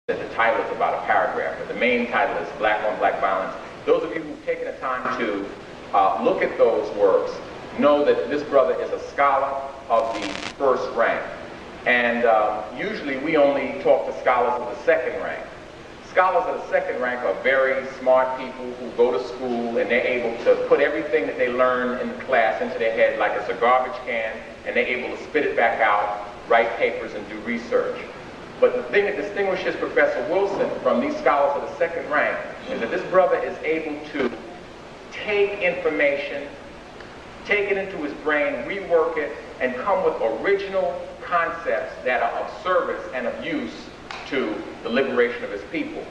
that the title is about a paragraph, but the main title is Black on Black Violence. Those of you who've taken the time to look at those works know that this brother is a scholar of the first rank. And usually we only talk to scholars of the second rank. Scholars of the second rank are very smart people who go to school and they're able to put everything that they learn in the class into their head like it's a garbage can, and they're able to spit it back out, write papers, and do research. But the thing that distinguishes Professor Wilson from these scholars of the second rank is that this brother is able to take information, take it into his brain, rework it, and come with original concepts that are of service and of use to the liberation of his people.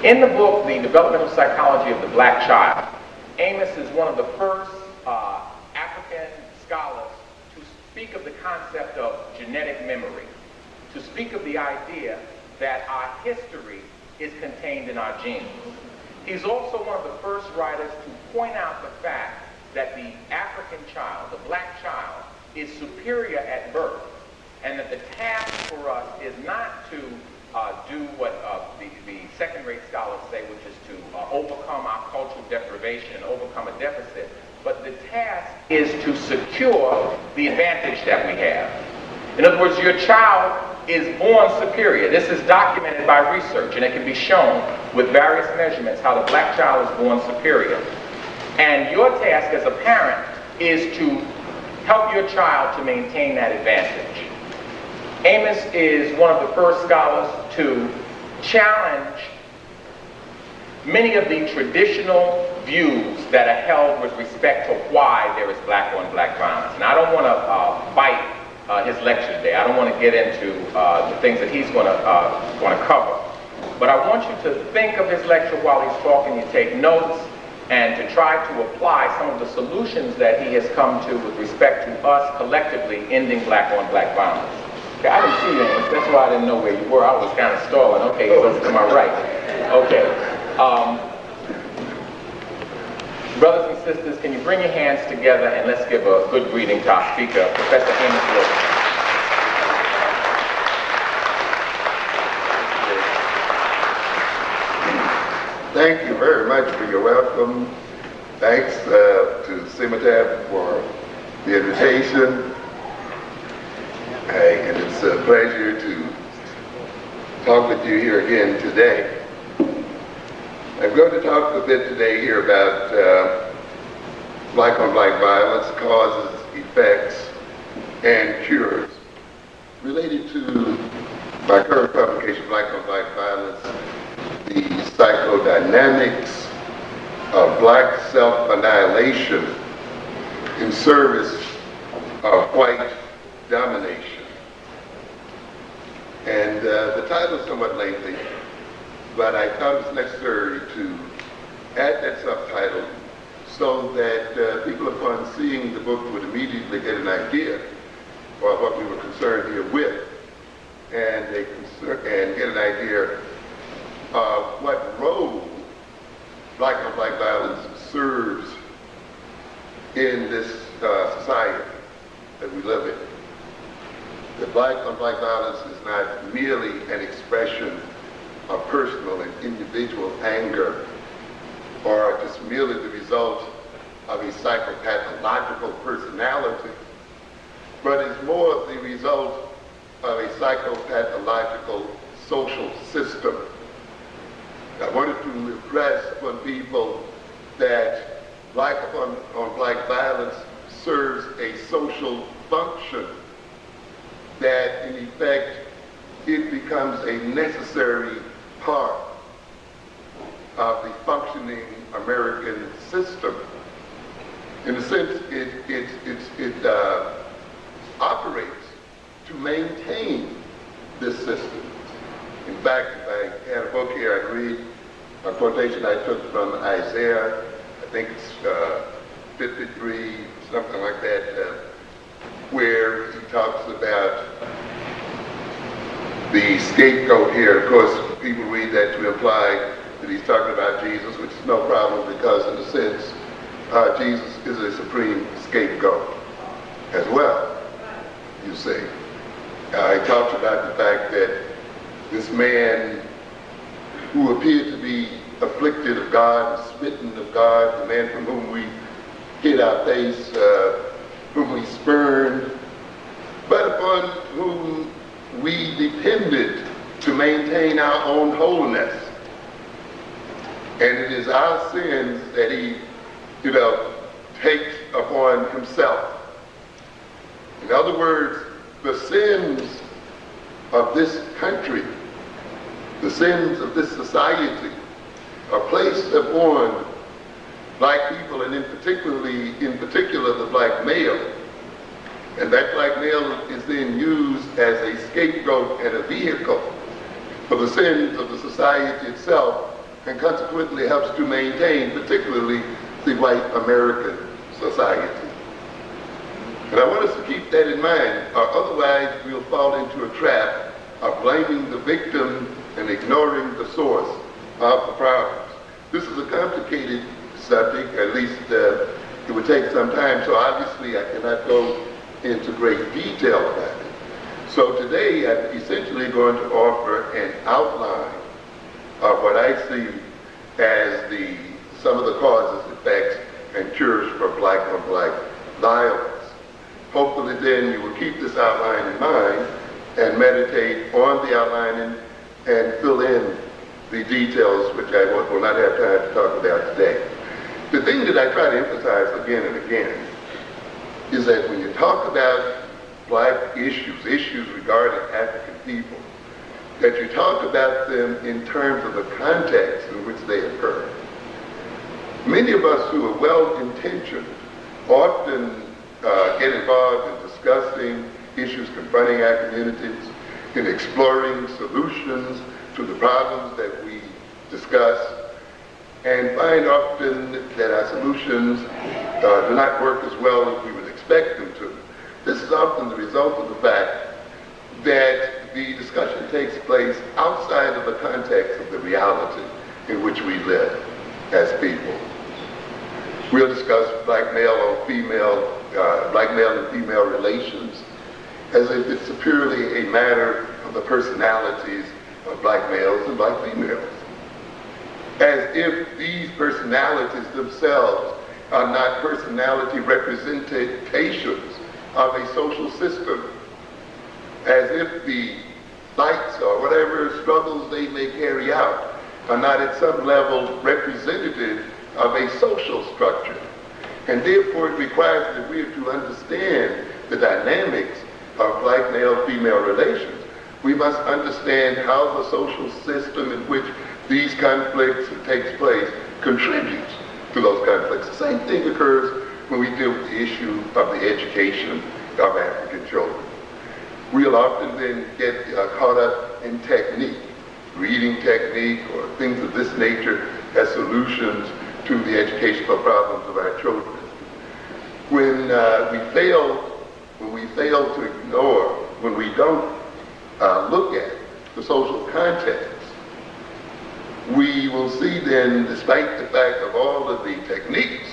In the book, The Developmental Psychology of the Black Child, Amos is one of the first African scholars to speak of the concept of genetic memory, to speak of the idea that our history is contained in our genes. He's also one of the first writers to point out the fact that the African child, the black child, is superior at birth, and that the task for us is not to do what the second-rate scholars say, which is to overcome our cultural deprivation, overcome a deficit, but the task is to secure the advantage that we have. In other words, your child is born superior. This is documented by research, and it can be shown with various measurements how the black child is born superior. And your task as a parent is to help your child to maintain that advantage. Amos is one of the first scholars to challenge many of the traditional views that are held with respect to why there is black on black violence. And I don't want to bite his lecture today. I don't want to get into the things that he's going to cover. But I want you to think of his lecture while he's talking. You take notes and to try to apply some of the solutions that he has come to with respect to us collectively ending black on black violence. Okay, I didn't see you, Amos. That's why I didn't know where you were. I was kind of stalling. Okay, he's over to my right. Okay. Brothers and sisters, can you bring your hands together and let's give a good greeting to our speaker, Professor Amos Wilson. Thank you very much for your welcome. Thanks to Sematab for the invitation. And it's a pleasure to talk with you here again today. I'm going to talk a bit today here about black on black violence, causes, effects, and cures. Related to my current publication, Black on Black Violence, the psychodynamics of black self-annihilation in service of white domination. And the title is somewhat lengthy, but I thought it was necessary to add that subtitle so that people upon seeing the book would immediately get an idea of what we were concerned here with, and get an idea of what role black on black violence serves in this society that we live in. The black on black violence is not merely an expression of personal and individual anger, or just merely the result of a psychopathological personality, but is more the result of a psychopathological social system. I wanted to impress upon people that black on black violence serves a social function, that in effect it becomes a necessary part of the functioning American system. In a sense, it operates to maintain this system. In fact, if I had a book here, I'd read a quotation I took from Isaiah, I think it's 53, something like that, where he talks about the scapegoat here. Of course, people read that to imply that he's talking about Jesus, which is no problem because in a sense, Jesus is a supreme scapegoat as well, you see. He talks about the fact that this man who appeared to be afflicted of God, smitten of God, the man from whom we hid our face, whom we spurned, but upon whom we depended to maintain our own holiness. And it is our sins that he, takes upon himself. In other words, the sins of this country, the sins of this society, are placed upon black people, and in particular the black male. And that black male is then used as a scapegoat and a vehicle for the sins of the society itself, and consequently helps to maintain particularly the white American society. And I want us to keep that in mind, or otherwise we'll fall into a trap of blaming the victim and ignoring the source of the problems. This is a complicated subject, at least it would take some time, so obviously I cannot go into great detail about it. So today I'm essentially going to offer an outline of what I see as some of the causes, effects, and cures for black-on-black violence. Hopefully then you will keep this outline in mind and meditate on the outline and fill in the details, which I will not have time to talk about today. The thing that I try to emphasize again and again is that when you talk about black issues regarding African people, that you talk about them in terms of the context in which they occur. Many of us who are well-intentioned often get involved in discussing issues confronting our communities, in exploring solutions to the problems that we discuss, and find often that our solutions do not work as well as we would expect them to. This is often the result of the fact that the discussion takes place outside of the context of the reality in which we live as people. We'll discuss black male and female relations as if it's purely a matter of the personalities of black males and black females. As if these personalities themselves are not personality representations of a social system. As if the fights or whatever struggles they may carry out are not at some level representative of a social structure. And therefore it requires that we are to understand the dynamics of black male-female relations. We must understand how the social system in which these conflicts takes place contributes to those conflicts. The same thing occurs when we deal with the issue of the education of African children. We'll often then get caught up in technique, reading technique or things of this nature as solutions to the educational problems of our children. When we fail to ignore, when we don't look at the social context, we will see then, despite the fact of all of the techniques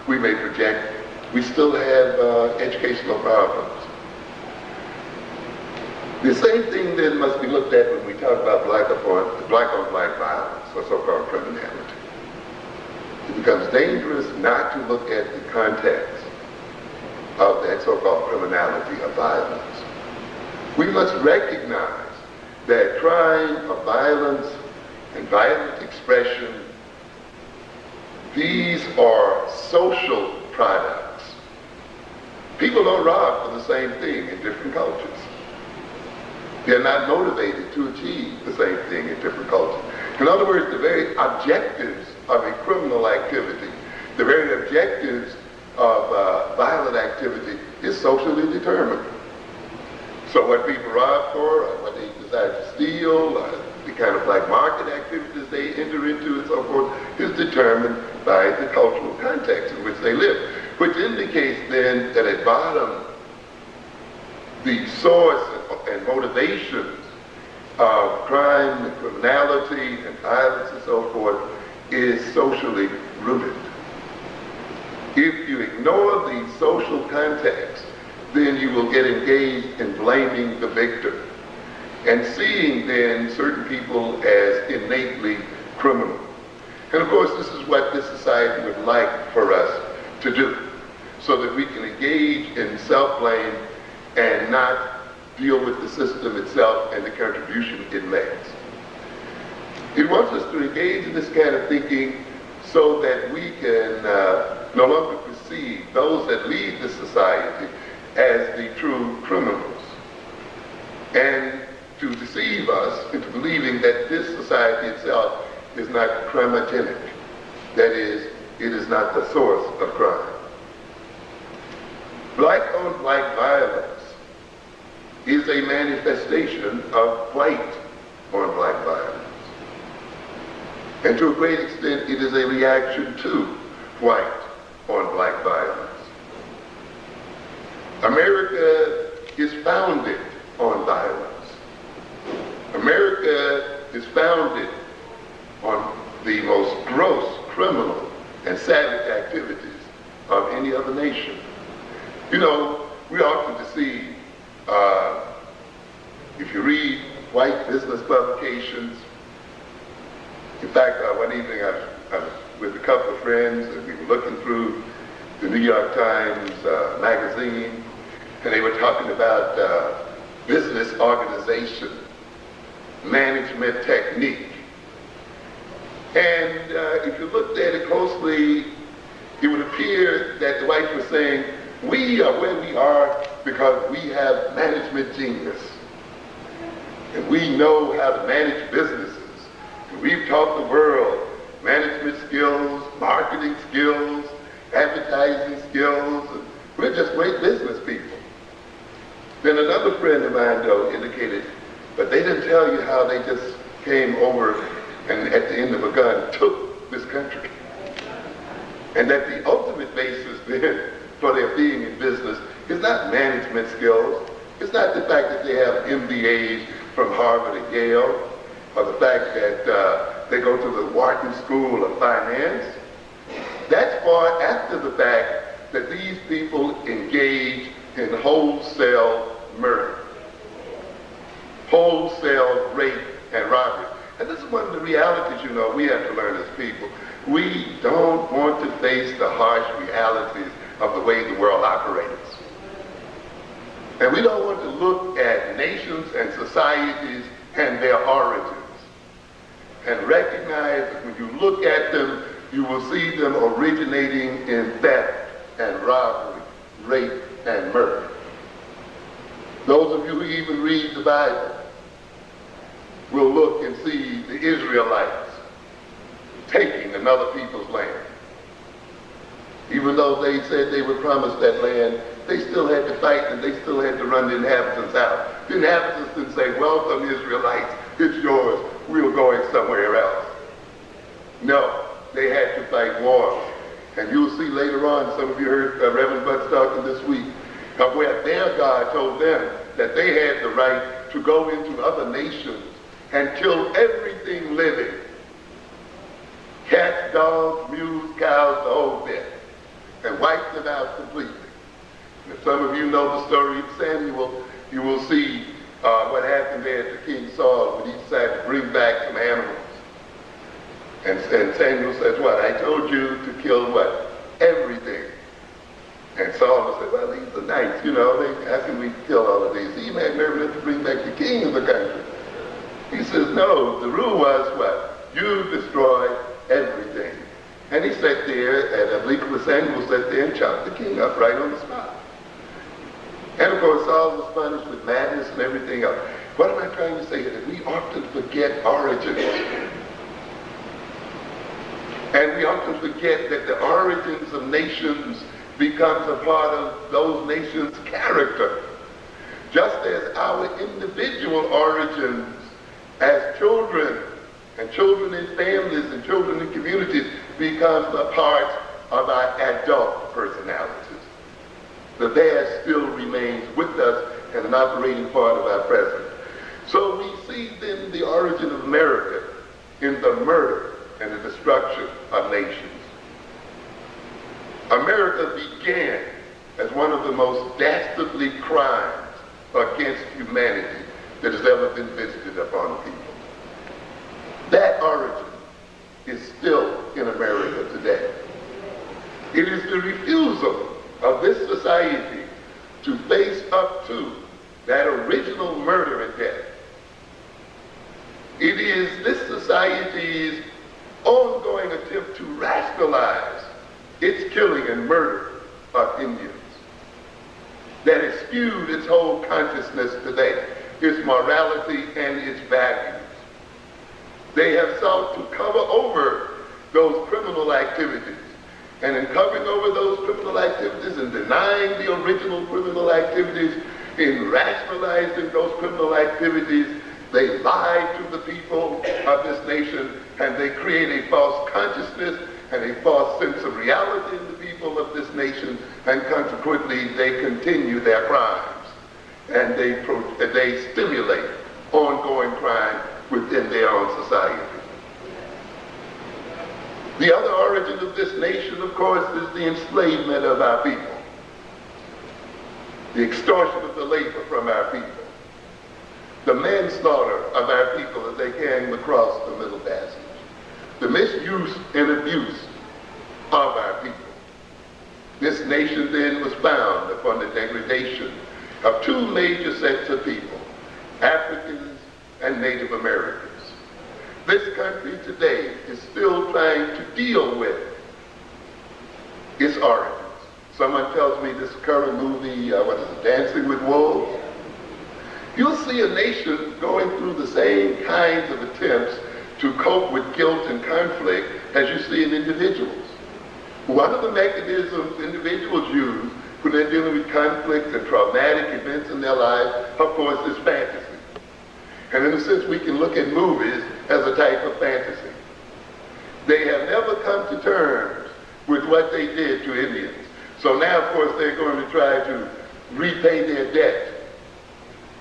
we may project, we still have educational problems. The same thing then must be looked at when we talk about black-on-black violence, or so-called criminality. It becomes dangerous not to look at the context of that so-called criminality of violence. We must recognize that crime of violence and violent expression, these are social products. People don't rob for the same thing in different cultures. They're not motivated to achieve the same thing in different cultures. In other words, the very objectives of a criminal activity, the very objectives of violent activity is socially determined. So what people rob for, what they decide to steal, the kind of black market activities they enter into and so forth, is determined by the cultural context in which they live, which indicates then that at bottom, the source and motivations of crime and criminality and violence and so forth is socially rooted. If you ignore the social context, then you will get engaged in blaming the victim. and seeing then certain people as innately criminal. And of course, this is what this society would like for us to do, so that we can engage in self-blame and not deal with the system itself and the contribution it makes. It wants us to engage in this kind of thinking so that we can no longer perceive those that lead the society as the true criminals, and to deceive us into believing that this society itself is not crimogenic. That is, it is not the source of crime. Black-on-black violence is a manifestation of white-on-black violence. And to a great extent, it is a reaction to white-on-black violence. America is founded on violence. America is founded on the most gross criminal and savage activities of any other nation. You know, we often deceive, if you read white business publications. In fact, one evening I was with a couple of friends and we were looking through the New York Times magazine, and they were talking about business organization, management technique. And if you looked at it closely, it would appear that the whites were saying, we are where we are because we have management genius. And we know how to manage businesses. And we've taught the world management skills, marketing skills, advertising skills, and we're just great business people. Then another friend of mine, though, indicated, but they didn't tell you how they just came over and at the end of a gun took this country. And that the ultimate basis then for their being in business is not management skills. It's not the fact that they have MBAs from Harvard and Yale, or the fact that they go to the Wharton School of Finance. That's far after the fact that these people engage in wholesale murder, wholesale rape and robbery. And this is one of the realities, you know, we have to learn as people. We don't want to face the harsh realities of the way the world operates. And we don't want to look at nations and societies and their origins and recognize that when you look at them, you will see them originating in theft and robbery, rape and murder. Those of you who even read the Bible will look and see the Israelites taking another people's land. Even though they said they were promised that land, they still had to fight and they still had to run the inhabitants out. The inhabitants didn't say, welcome Israelites, it's yours, we're going somewhere else. No, they had to fight wars. And you'll see later on, some of you heard Reverend Butts talking this week, of where their God told them that they had the right to go into other nations and kill everything living. Cats, dogs, mules, cows, the whole bit. And wipe them out completely. And if some of you know the story of Samuel, you will see what happened there to King Saul when he decided to bring back some animals. And Samuel says, what? I told you to kill what? Everything. And Saul said, well, these are nice, you know, how can we kill all of these? He even had nerve enough to bring back the king of the country. He says, no, the rule was what? You destroy everything. And he sat there, and I believe it was Samuel sat there and chopped the king up right on the spot. And of course, Saul was punished with madness and everything else. What am I trying to say? That we often forget origins. And we often forget that the origins of nations becomes a part of those nations' character. Just as our individual origins as children, and children in families, and children in communities, becomes a part of our adult personalities. The past still remains with us and an operating part of our present. So we see then the origin of America in the murder and the destruction of nations. America began as one of the most dastardly crimes against humanity that has ever been visited upon people. That origin is still in America today. It is the refusal of this society to face up to that original murder and death. It is this society's ongoing attempt to rationalize its killing and murder of Indians that has skewed its whole consciousness today, its morality and its values. They have sought to cover over those criminal activities. And in covering over those criminal activities and denying the original criminal activities, in rationalizing those criminal activities, they lie to the people of this nation, and they create a false consciousness and a false sense of reality in the people of this nation, and consequently they continue their crimes. And they stimulate ongoing crime within their own society. The other origin of this nation, of course, is the enslavement of our people, the extortion of the labor from our people, the manslaughter of our people as they came across the Middle Passage, the misuse and abuse of our people. This nation then was founded upon the degradation of two major sets of people, Africans and Native Americans. This country today is still trying to deal with its origins. Someone tells me this current movie, Dancing with Wolves? You'll see a nation going through the same kinds of attempts to cope with guilt and conflict as you see in individuals. One of the mechanisms individuals use when they're dealing with conflict and traumatic events in their lives, of course, is fantasy. And in a sense, we can look at movies as a type of fantasy. They have never come to terms with what they did to Indians. So now, of course, they're going to try to repay their debt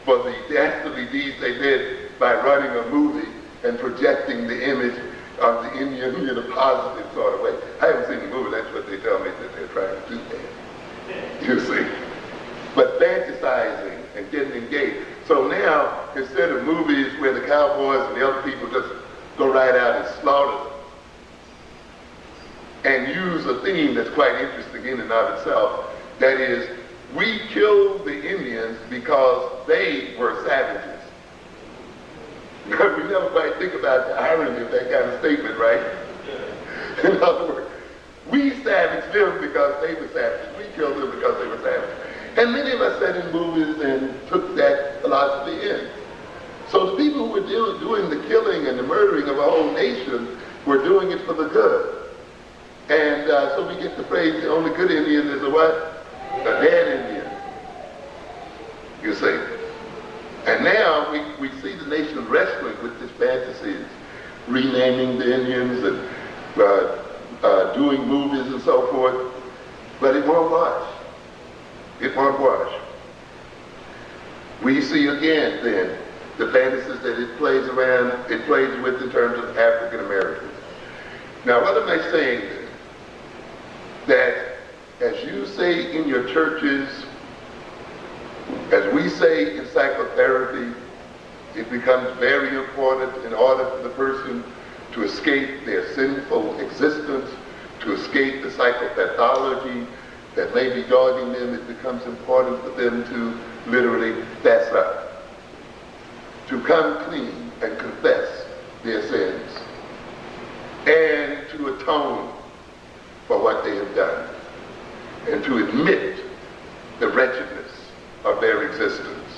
for the dastardly deeds they did by running a movie and projecting the image of the Indian in a positive sort of way. I haven't seen the movie, that's what they tell me that they're trying to do there. You see? But fantasizing and getting engaged. So now, instead of movies where the cowboys and the other people just go right out and slaughter them, and use a theme that's quite interesting in and of itself, that is, we killed the Indians because they were savages. Because we never quite think about the irony of that kind of statement, right? In other words, we savaged them because they were savages. We killed them because they were savages. And many of us sat in movies and took that philosophy in. So the people who were doing the killing and the murdering of a whole nation were doing it for the good. And so we get the phrase, the only good Indian is a what? A dead Indian. You see. And now we see the nation wrestling with these fantasies, renaming the Indians and doing movies and so forth. But it won't wash. It won't wash. We see again then the fantasies that it plays with in terms of African Americans. Now what am I saying then? That as you say in your churches, as we say in psychotherapy, it becomes very important in order for the person to escape their sinful existence, to escape the psychopathology that may be dogging them. It becomes important for them to literally fess up, to come clean and confess their sins, and to atone for what they have done, and to admit the wretchedness of their existence.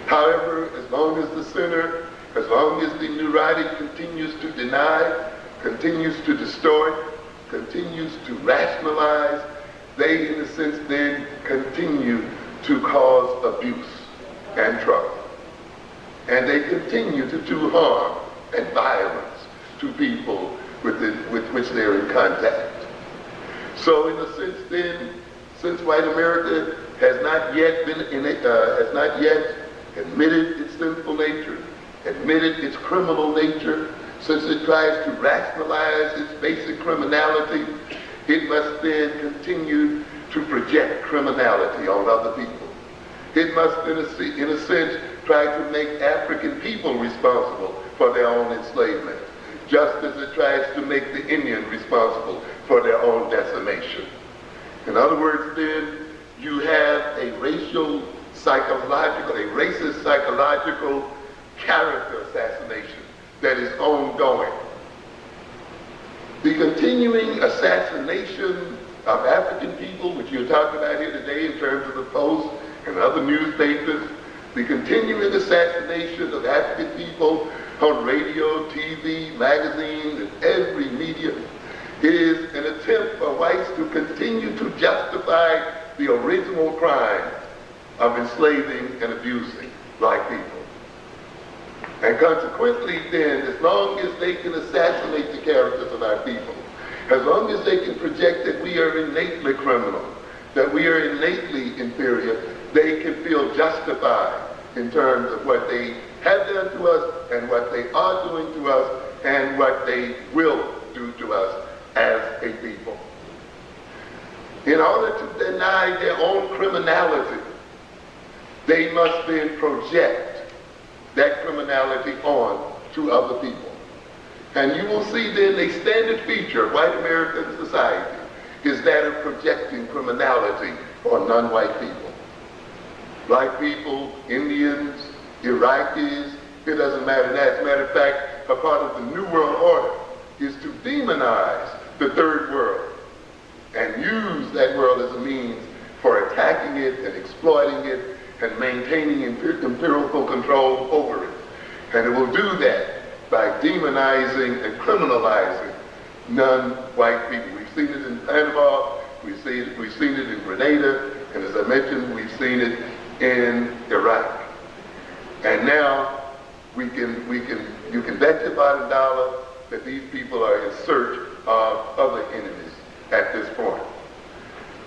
However, as long as the sinner, as long as the neurotic continues to deny, continues to distort, continues to rationalize, they, in a sense, then continue to cause abuse and trouble. And they continue to do harm and violence to people with which they're in contact. So in a sense then, since white America has not yet admitted its sinful nature, admitted its criminal nature, since it tries to rationalize its basic criminality, it must then continue to project criminality on other people. It must, in a sense, tried to make African people responsible for their own enslavement, just as it tries to make the Indian responsible for their own decimation. In other words, then, you have a racist psychological character assassination that is ongoing. The continuing assassination of African people, which you're talking about here today in terms of the Post and other newspapers, the continuing assassination of African people on radio, TV, magazines, and every medium is an attempt for whites to continue to justify the original crime of enslaving and abusing black people. And consequently then, as long as they can assassinate the characters of our people, as long as they can project that we are innately criminal, that we are innately inferior, they can feel justified in terms of what they have done to us and what they are doing to us and what they will do to us as a people. In order to deny their own criminality, they must then project that criminality on to other people. And you will see then a standard feature of white American society is that of projecting criminality on non-white people. Black people, Indians, Iraqis, it doesn't matter. As a matter of fact, a part of the New World Order is to demonize the third world and use that world as a means for attacking it and exploiting it and maintaining empirical control over it. And it will do that by demonizing and criminalizing non-white people. We've seen it in Panama, we've seen it in Grenada, and as I mentioned, we've seen it in Iraq. And now you can bet your bottom dollar that these people are in search of other enemies at this point.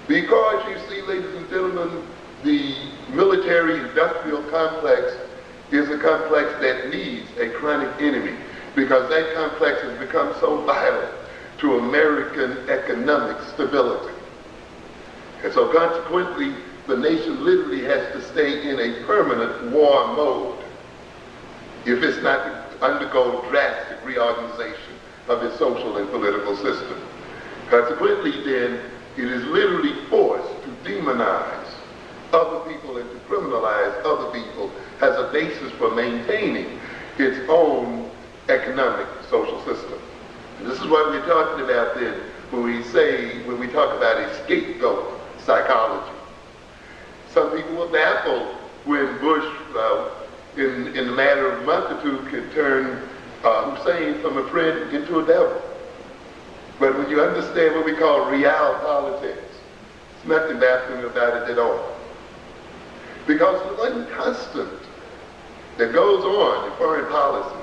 Because you see, ladies and gentlemen, the military-industrial complex is a complex that needs a chronic enemy, because that complex has become so vital to American economic stability. And so consequently, the nation literally has to stay in a permanent war mode if it's not to undergo drastic reorganization of its social and political system. Consequently, then, it is literally forced to demonize other people and to criminalize other people as a basis for maintaining its own economic social system. And this is what we're talking about then when we talk about a scapegoat psychology. Some people were baffled when Bush, in the matter of a month or two, could turn Hussein from a friend into a devil. But when you understand what we call real politics, there's nothing baffling about it at all. Because the one constant that goes on in foreign policy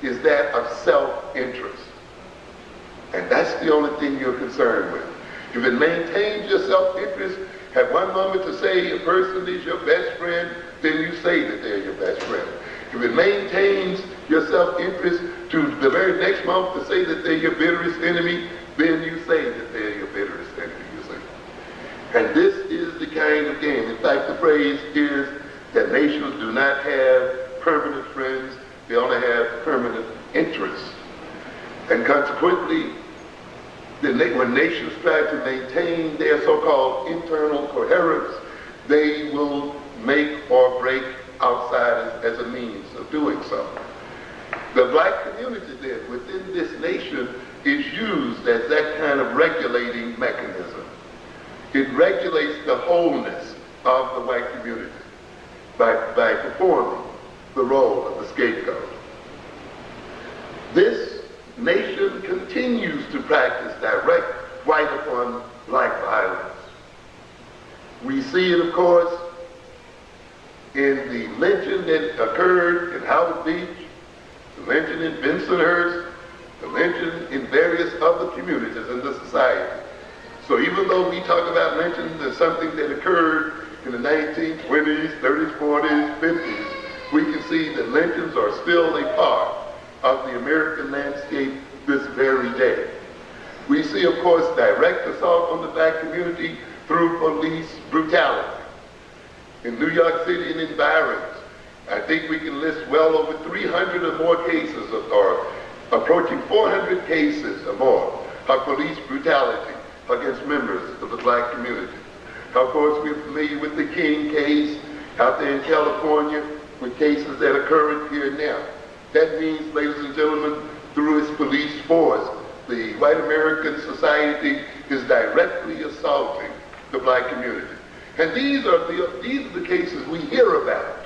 is that of self-interest. And that's the only thing you're concerned with. If it maintains your self-interest, at one moment to say a person is your best friend, then you say that they're your best friend. If it maintains your self-interest to the very next moment to say that they're your bitterest enemy, then you say that they're your bitterest enemy, you see. And this is the kind of game. In fact, the phrase is that nations do not have permanent friends, they only have permanent interests. And consequently, when nations try to maintain their so-called internal coherence, they will make or break outsiders as a means of doing so. The black community then within this nation is used as that kind of regulating mechanism. It regulates the wholeness of the white community by performing the role of the scapegoat. This nation continues to practice direct white upon black violence. We see it, of course, in the lynching that occurred in Howard Beach, the lynching in Bensonhurst, the lynching in various other communities in the society. So even though we talk about lynching as something that occurred in the 1920s, 30s, 40s, 50s, we can see that lynchings are still a part of the American landscape this very day. We see, of course, direct assault on the black community through police brutality. In New York City and environs, I think we can list well over 300 or more cases or approaching 400 cases or more of police brutality against members of the black community. Of course, we're familiar with the King case out there in California, with cases that occur here and now. That means, ladies and gentlemen, through its police force, the white American society is directly assaulting the black community. And these are the cases we hear about.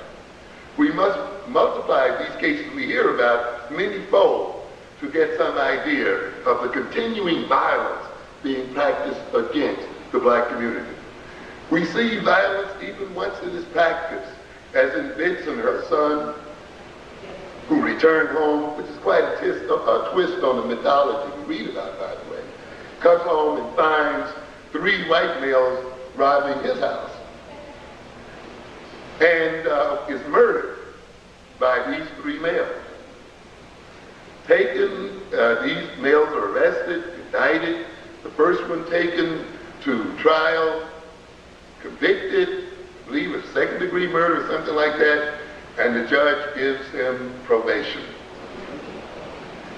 We must multiply these cases we hear about many-fold to get some idea of the continuing violence being practiced against the black community. We see violence even once it is practiced, as in Benson, her son, who returned home, which is quite a twist on the mythology we read about, by the way, comes home and finds 3 white males robbing his house, and is murdered by these 3 males. These males are arrested, indicted, the first one taken to trial, convicted, I believe of second-degree murder or something like that, and the judge gives him probation.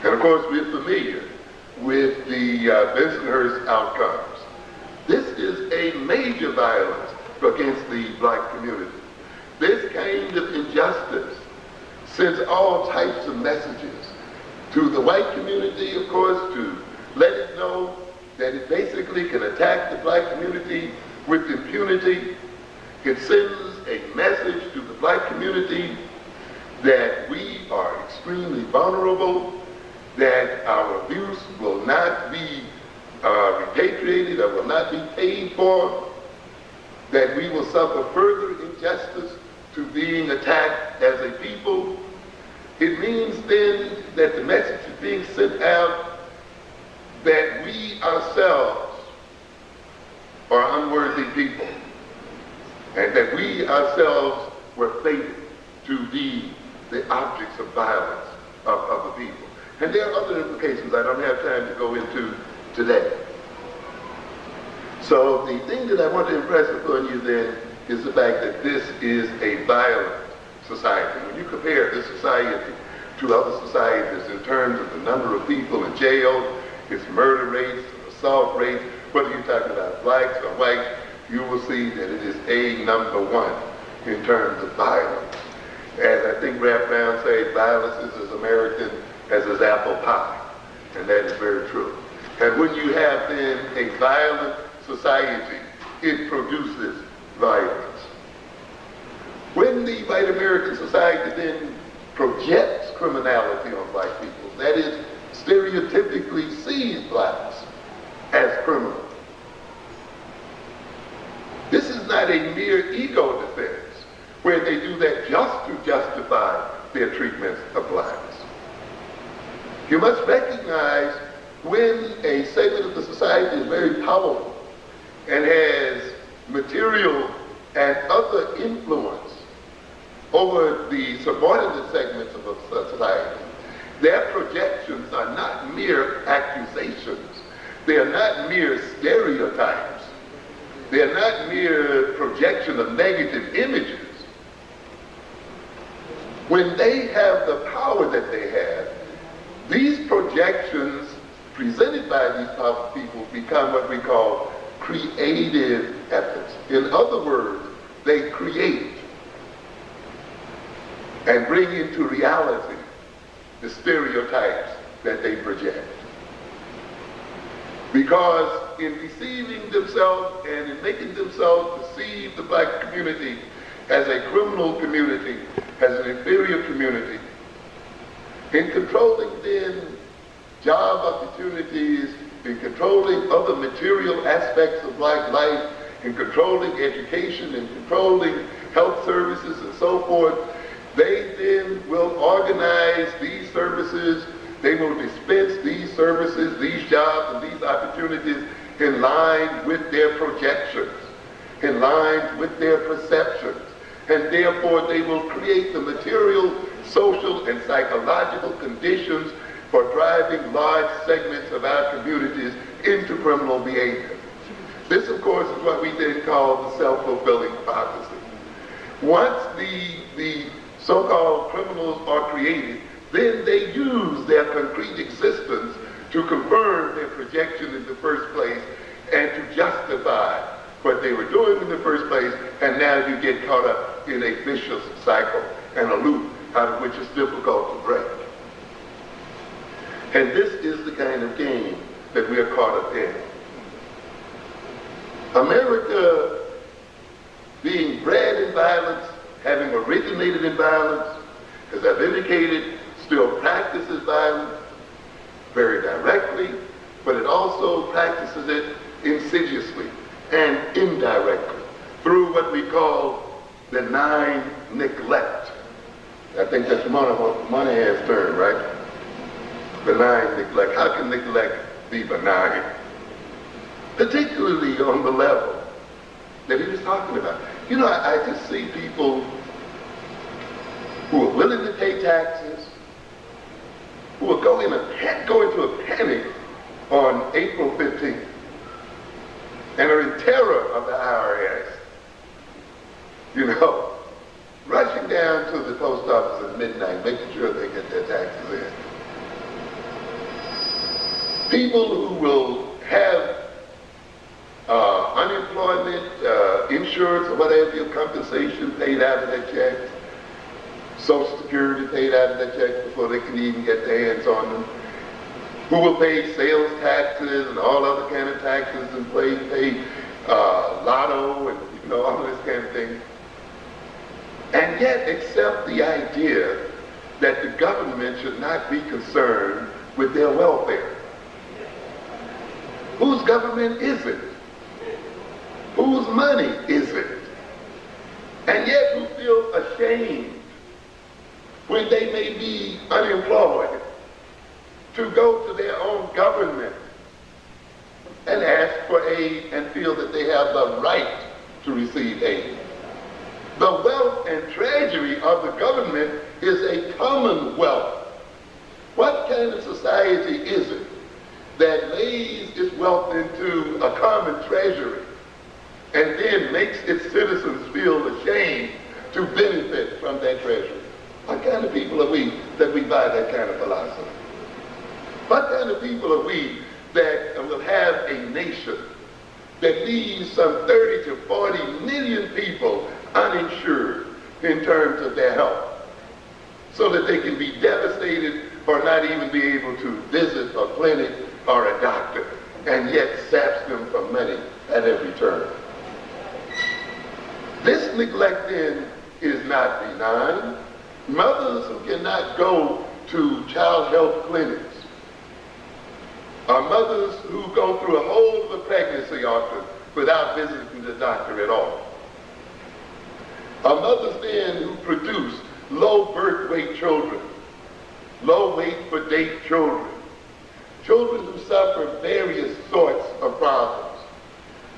And of course, we're familiar with the Bensonhurst outcomes. This is a major violence against the black community. This kind of injustice sends all types of messages to the white community, of course, to let it know that it basically can attack the black community with impunity. It sends a message to the black community that we are extremely vulnerable, that our abuse will not be repatriated or will not be paid for, that we will suffer further injustice to being attacked as a people. It means then that the message is being sent out that we ourselves are unworthy people, and that we ourselves were fated to be the objects of violence of the people. And there are other implications I don't have time to go into today. So the thing that I want to impress upon you then is the fact that this is a violent society. When you compare this society to other societies in terms of the number of people in jail, its murder rates, assault rates, whether you're talking about blacks or whites, you will see that it is #1 in terms of violence. As I think Rap Brown said, violence is as American as is apple pie, and that is very true. And when you have then a violent society, it produces violence. When the white American society then projects criminality on black people, that is, stereotypically sees blacks as criminals, this is not a mere ego defense where they do that just to justify their treatment of blacks. You must recognize when a segment of the society is very powerful and has material and other influence over the subordinate segments of a society, their projections are not mere accusations. They are not mere stereotypes. They are not mere projection of negative images. When they have the power that they have, these projections presented by these powerful people become what we call creative efforts. In other words, they create and bring into reality the stereotypes that they project. Because in deceiving themselves and in making themselves perceive the black community as a criminal community, as an inferior community, in controlling then job opportunities, in controlling other material aspects of black life, in controlling education, in controlling health services and so forth, they then will organize these services, they will dispense these services, these jobs, and these opportunities in line with their projections, in line with their perceptions. And therefore, they will create the material, social, and psychological conditions for driving large segments of our communities into criminal behavior. This, of course, is what we then call the self-fulfilling prophecy. Once the so-called criminals are created, then they use their concrete existence to confirm their projection in the first place and to justify what they were doing in the first place, and now you get caught up in a vicious cycle and a loop out of which it's difficult to break. And this is the kind of game that we are caught up in. America, being bred in violence, having originated in violence, as I've indicated, still practices violence very directly, but it also practices it insidiously and indirectly through what we call benign neglect. I think that's Moynihan's term, right? Benign neglect. How can neglect be benign? Particularly on the level that he was talking about. You know, I just see people who are willing to pay taxes, who will go into a panic on April 15th and are in terror of the IRS, you know, rushing down to the post office at midnight, making sure they get their taxes in. People who will have unemployment, insurance, or whatever, compensation paid out of their checks, Social Security paid out of their checks before they can even get their hands on them, who will pay sales taxes and all other kind of taxes and pay lotto and all this kind of thing, and yet accept the idea that the government should not be concerned with their welfare. Whose government is it? Whose money is it? And yet who feel ashamed when they may be unemployed to go to their own government and ask for aid and feel that they have the right to receive aid. The wealth and treasury of the government is a commonwealth. What kind of society is it that lays its wealth into a common treasury and then makes its citizens feel ashamed to benefit from that treasury? What kind of people are we that we buy that kind of philosophy? What kind of people are we that will have a nation that leaves some 30 to 40 million people uninsured in terms of their health, so that they can be devastated or not even be able to visit a clinic or a doctor, and yet saps them for money at every turn? This neglect then is not benign. Mothers who cannot go to child health clinics, or mothers who go through a whole of the pregnancy often without visiting the doctor at all, or mothers then who produce low birth weight children, low weight for date children, children who suffer various sorts of problems,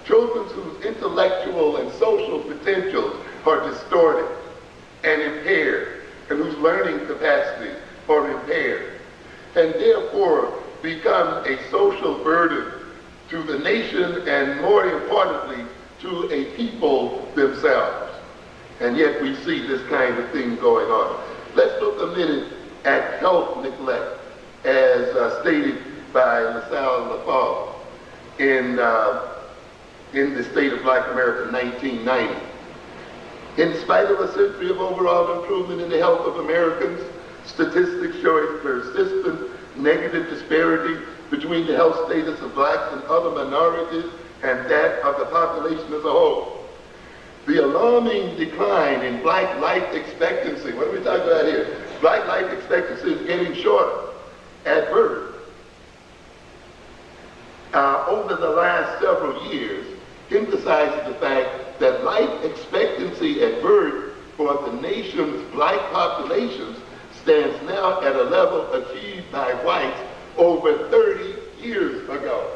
children whose intellectual and social potentials are distorted and impaired, and whose learning capacities are impaired, and therefore become a social burden to the nation and, more importantly, to a people themselves. And yet we see this kind of thing going on. Let's look a minute at health neglect as stated by LaSalle Lafave in the State of Black America, 1990. In spite of a century of overall improvement in the health of Americans, statistics show a persistent negative disparity between the health status of blacks and other minorities and that of the population as a whole. The alarming decline in black life expectancy, what are we talking about here? Black life expectancy is getting shorter at birth. Over the last several years, emphasizes the fact that life expectancy at birth for the nation's black populations stands now at a level achieved by whites over 30 years ago.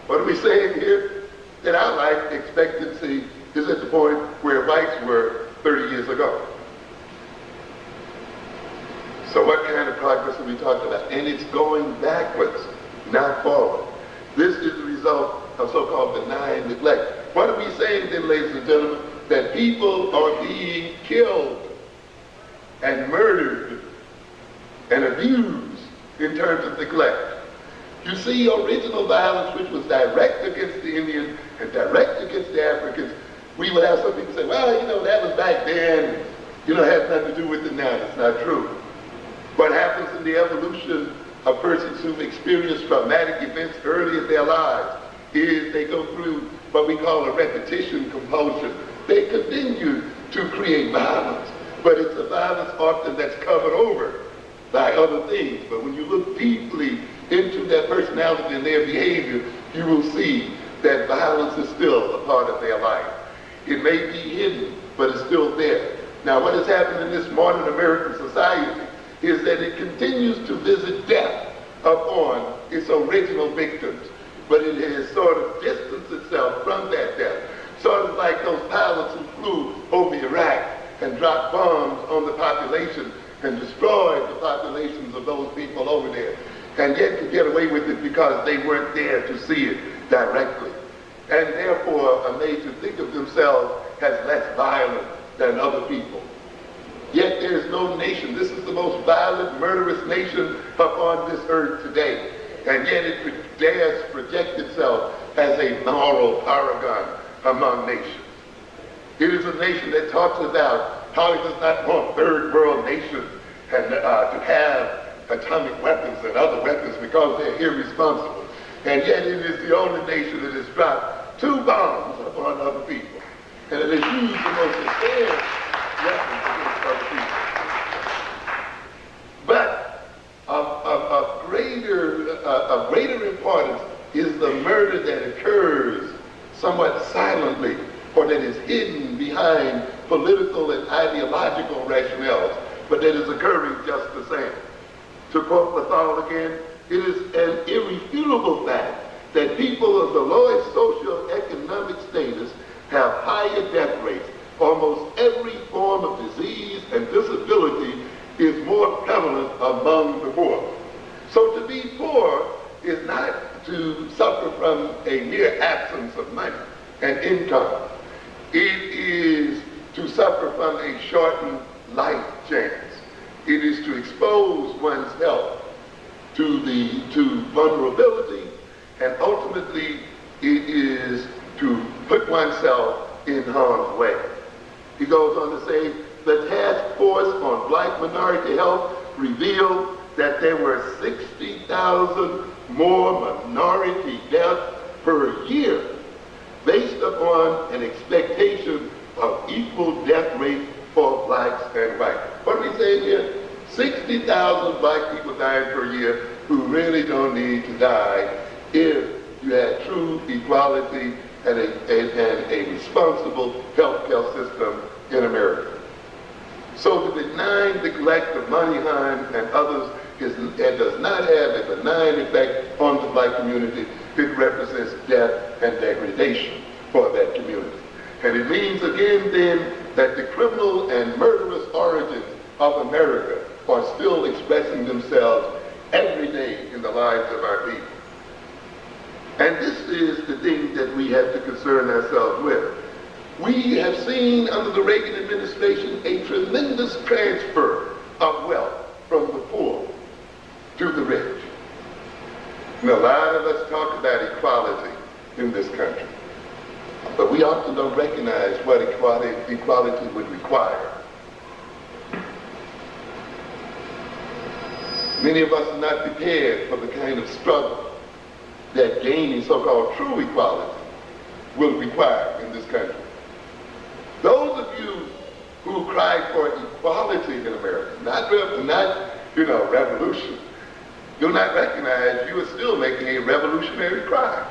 What are we saying here? That our life expectancy is at the point where whites were 30 years ago. So what kind of progress are we talking about? And it's going backwards, not forward. This is the result of so-called benign neglect. What are we saying then, ladies and gentlemen? That people are being killed and murdered and abused in terms of neglect. You see, original violence, which was direct against the Indians and direct against the Africans, we would have some people say, well, you know, that was back then, you know, it has nothing to do with it now. It's not true. What happens in the evolution of persons who've experienced traumatic events early in their lives is they go through what we call a repetition compulsion. They continue to create violence, but it's a violence often that's covered over by other things. But when you look deeply into their personality and their behavior, you will see that violence is still a part of their life. It may be hidden, but it's still there. Now, what has happened in this modern American society is that it continues to visit death upon its original victims, but it has sort of distanced itself from that death. Sort of like those pilots who flew over Iraq and dropped bombs on the population and destroyed the populations of those people over there, and yet could get away with it because they weren't there to see it directly, and therefore are made to think of themselves as less violent than other people. Yet there is no nation. This is the most violent, murderous nation upon this earth today, and yet it dares project itself as a moral paragon among nations. It is a nation that talks about how it does not want third world nations and to have atomic weapons and other weapons because they're irresponsible. And yet it is the only nation that has dropped 2 bombs upon other people. And it has used the most advanced weapons against other people. But of greater importance is the murder that occurs somewhat silently, or that is hidden behind political and ideological rationales, but that is occurring just the same. To quote Lethal again, it is an irrefutable fact that people of the lowest socioeconomic status have higher death rates. Almost every form of disease and disability is more prevalent among the poor. So to be poor is not to suffer from a mere absence of money and income. It is to suffer from a shortened life chance. It is to expose one's health to vulnerability, and ultimately it is to put oneself in harm's way. He goes on to say, the task force on black minority health revealed that there were 60,000 more minority deaths per year based upon an expectation of equal death rate for blacks and whites. What are we saying here? 60,000 black people dying per year who really don't need to die if you had true equality and a responsible healthcare system in America. So the benign neglect of Moynihan and others does not have a benign effect on the black community. It represents death and degradation for that community. And it means again then that the criminal and murderous origins of America are still expressing themselves every day in the lives of our people. And this is the thing that we have to concern ourselves with. We have seen under the Reagan administration a tremendous transfer of wealth from the poor to the rich. And a lot of us talk about equality in this country, but we often don't recognize what equality would require. Many of us are not prepared for the kind of struggle that gaining so-called true equality will require in this country. Those of you who cry for equality in America, not revolution, do not recognize you are still making a revolutionary cry.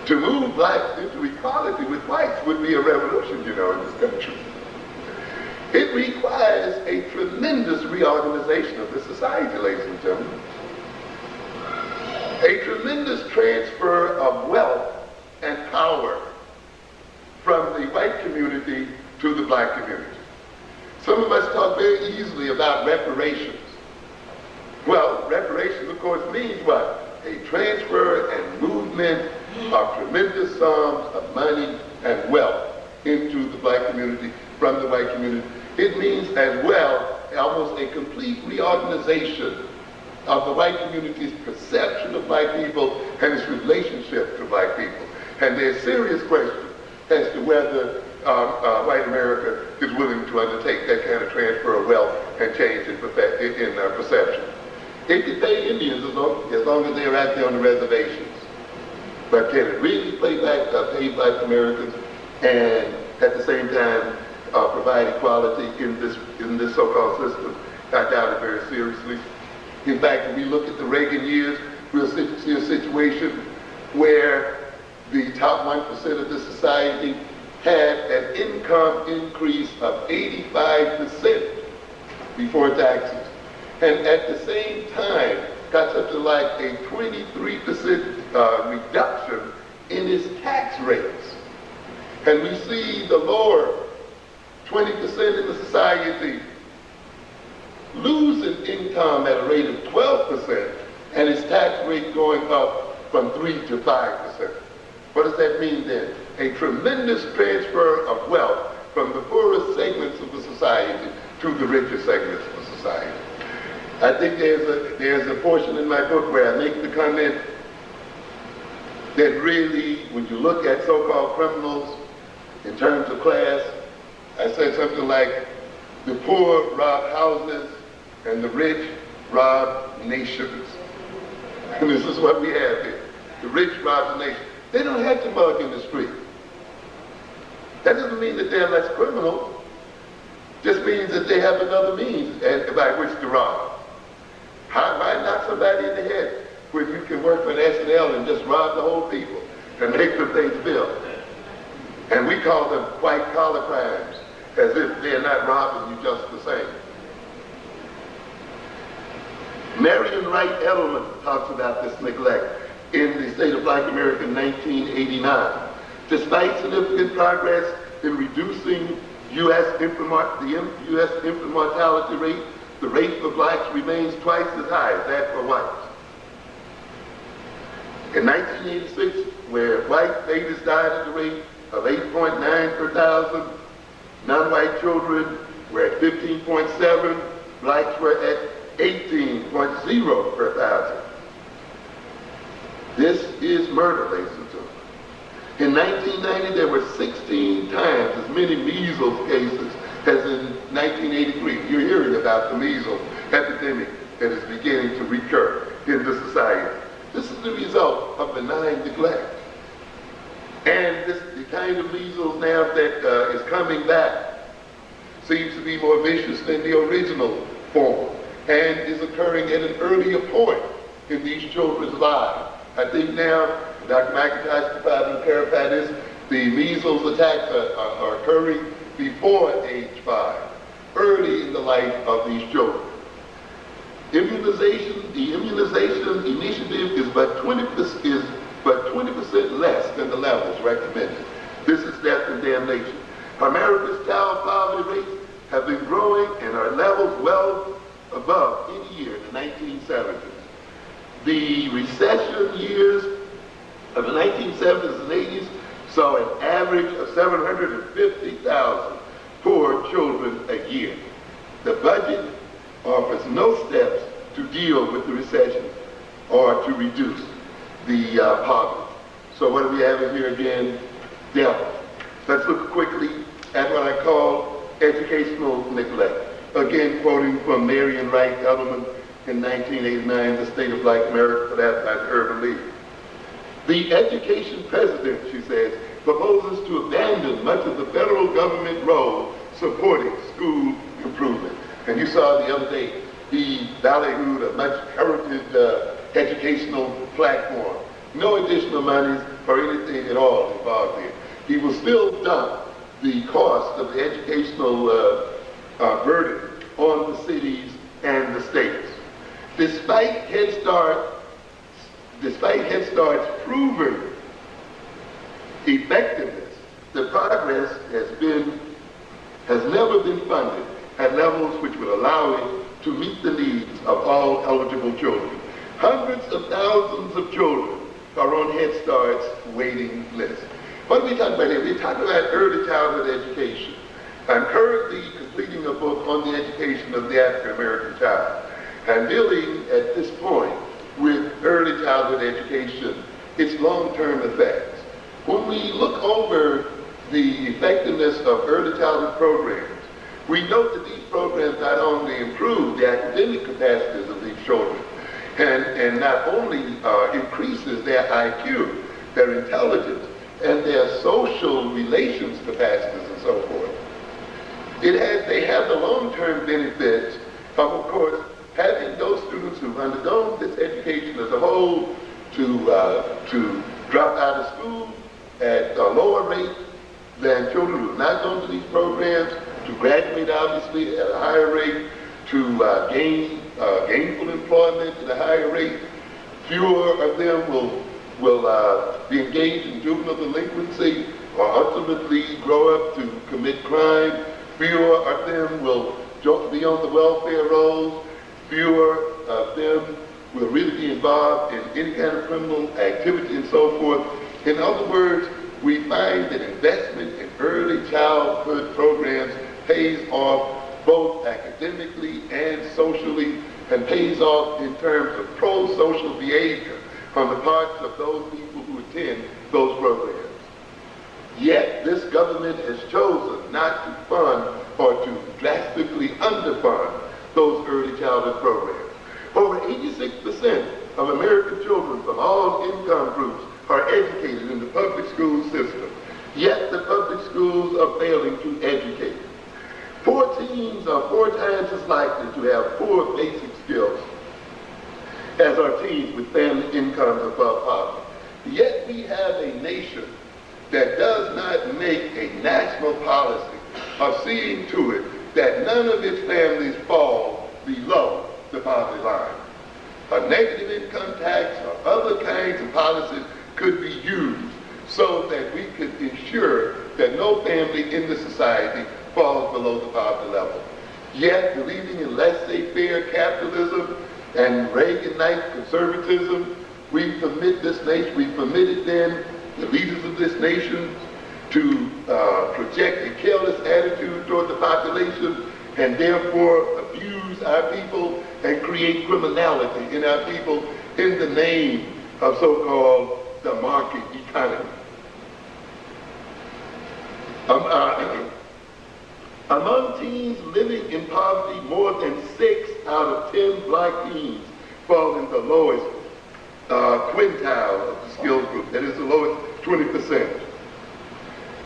To move blacks into equality with whites would be a revolution, in this country. It requires a tremendous reorganization of the society, ladies and gentlemen. A tremendous transfer of wealth and power from the white community to the black community. Some of us talk very easily about reparations. Well, reparations, of course, means what? A transfer and movement of tremendous sums of money and wealth into the black community from the white community. It means as well almost a complete reorganization of the white community's perception of black people and its relationship to black people. And there's serious questions as to whether white America is willing to undertake that kind of transfer of wealth and change in perception. It can pay Indians as long as they're out there on the reservations. But can it really pay black Americans and at the same time provide equality in this so-called system? I doubt it very seriously. In fact, if we look at the Reagan years, we'll see a situation where the top 1% of the society had an income increase of 85% before taxes. And at the same time, got something like a 23% reduction in its tax rates. And we see the lower 20% in the society losing income at a rate of 12% and its tax rate going up from 3 to 5%. What does that mean then? A tremendous transfer of wealth from the poorest segments of the society to the richest segments of the society. I think there's a portion in my book where I make the comment that really, when you look at so-called criminals in terms of class, I said something like, the poor rob houses and the rich rob nations. And this is what we have here. The rich rob the nation. They don't have to mug in the street. That doesn't mean that they're less criminal. Just means that they have another means by which to rob. Why knock somebody in the head when you can work for an S&L and just rob the whole people and make them pay the bill? And we call them white-collar crimes, as if they're not robbing you just the same. Marion Wright Edelman talks about this neglect in the State of Black America in 1989. Despite significant progress in reducing U.S. infant mortality rate, the rate for blacks remains twice as high as that for whites. In 1986, where white babies died at the rate of 8.9 per thousand, non-white children were at 15.7, blacks were at 18.0 per thousand. This is murder, ladies and gentlemen. In 1990, there were 16 times as many measles cases as in 1983. You're hearing about the measles epidemic that is beginning to recur in the society. This is the result of benign neglect. And the kind of measles now that is coming back seems to be more vicious than the original form and is occurring at an earlier point in these children's lives. I think now, Dr. McIntosh could probably clarify this, the measles attacks are occurring before age 5, early in the life of these children. The immunization initiative is but 20% less than the levels recommended. This is death and damnation. America's child poverty rates have been growing and are levels well above any year in the 1970s. The recession years of the 1970s and 80s saw an average of 750,000 poor children a year. The budget offers no steps to deal with the recession or to reduce the poverty. So what do we have here again? Death. Let's look quickly at what I call educational neglect. Again, quoting from Marion Wright Edelman in 1989, The State of Black America, for that by Urban League. The education president, she says, proposes to abandon much of the federal government role supporting school improvement. And you saw the other day, he ballyhooed a much heralded educational platform. No additional monies or anything at all involved here. He will still dump the cost of the educational burden on the cities and the states. Despite Head Start's proven effectiveness, the progress has never been funded at levels which would allow it to meet the needs of all eligible children. Hundreds of thousands of children are on Head Start's waiting list. What are we talking about here? We're talking about early childhood education. I'm currently completing a book on the education of the African American child. I'm dealing at this point with early childhood education, its long-term effects. When we look over the effectiveness of early childhood programs, we note that these programs not only improve the academic capacities of these children, and not only increases their IQ, their intelligence, and their social relations capacities and so forth. They have the long-term benefits of course, having those students who've undergone this education as a whole to drop out of school at a lower rate than children who have not gone to these programs, to graduate obviously at a higher rate, to gain gainful employment at a higher rate. Fewer of them will be engaged in juvenile delinquency or ultimately grow up to commit crime. Fewer of them will be on the welfare rolls. Fewer of them will really be involved in any kind of criminal activity and so forth. In other words, we find that investment in early childhood programs pays off both academically and socially, and pays off in terms of pro-social behavior on the parts of those people who attend those programs. Yet this government has chosen not to fund or to drastically underfund those early childhood programs. Over 86% of American children from all income groups are educated in the public school system, yet the public schools are failing to educate. Poor teens are 4 times as likely to have poor basic skills as are teens with family incomes above poverty. Yet we have a nation that does not make a national policy of seeing to it that none of its families fall below the poverty line. A negative income tax or other kinds of policies could be used so that we could ensure that no family in the society falls below the poverty level. Yet, believing in laissez-faire capitalism and Reaganite conservatism, we permitted then the leaders of this nation to project a careless attitude toward the population and therefore abuse our people and create criminality in our people in the name of so-called the market economy. Among teens living in poverty, more than 6 out of 10 black teens fall in the lowest quintile of the skills group, that is the lowest 20%.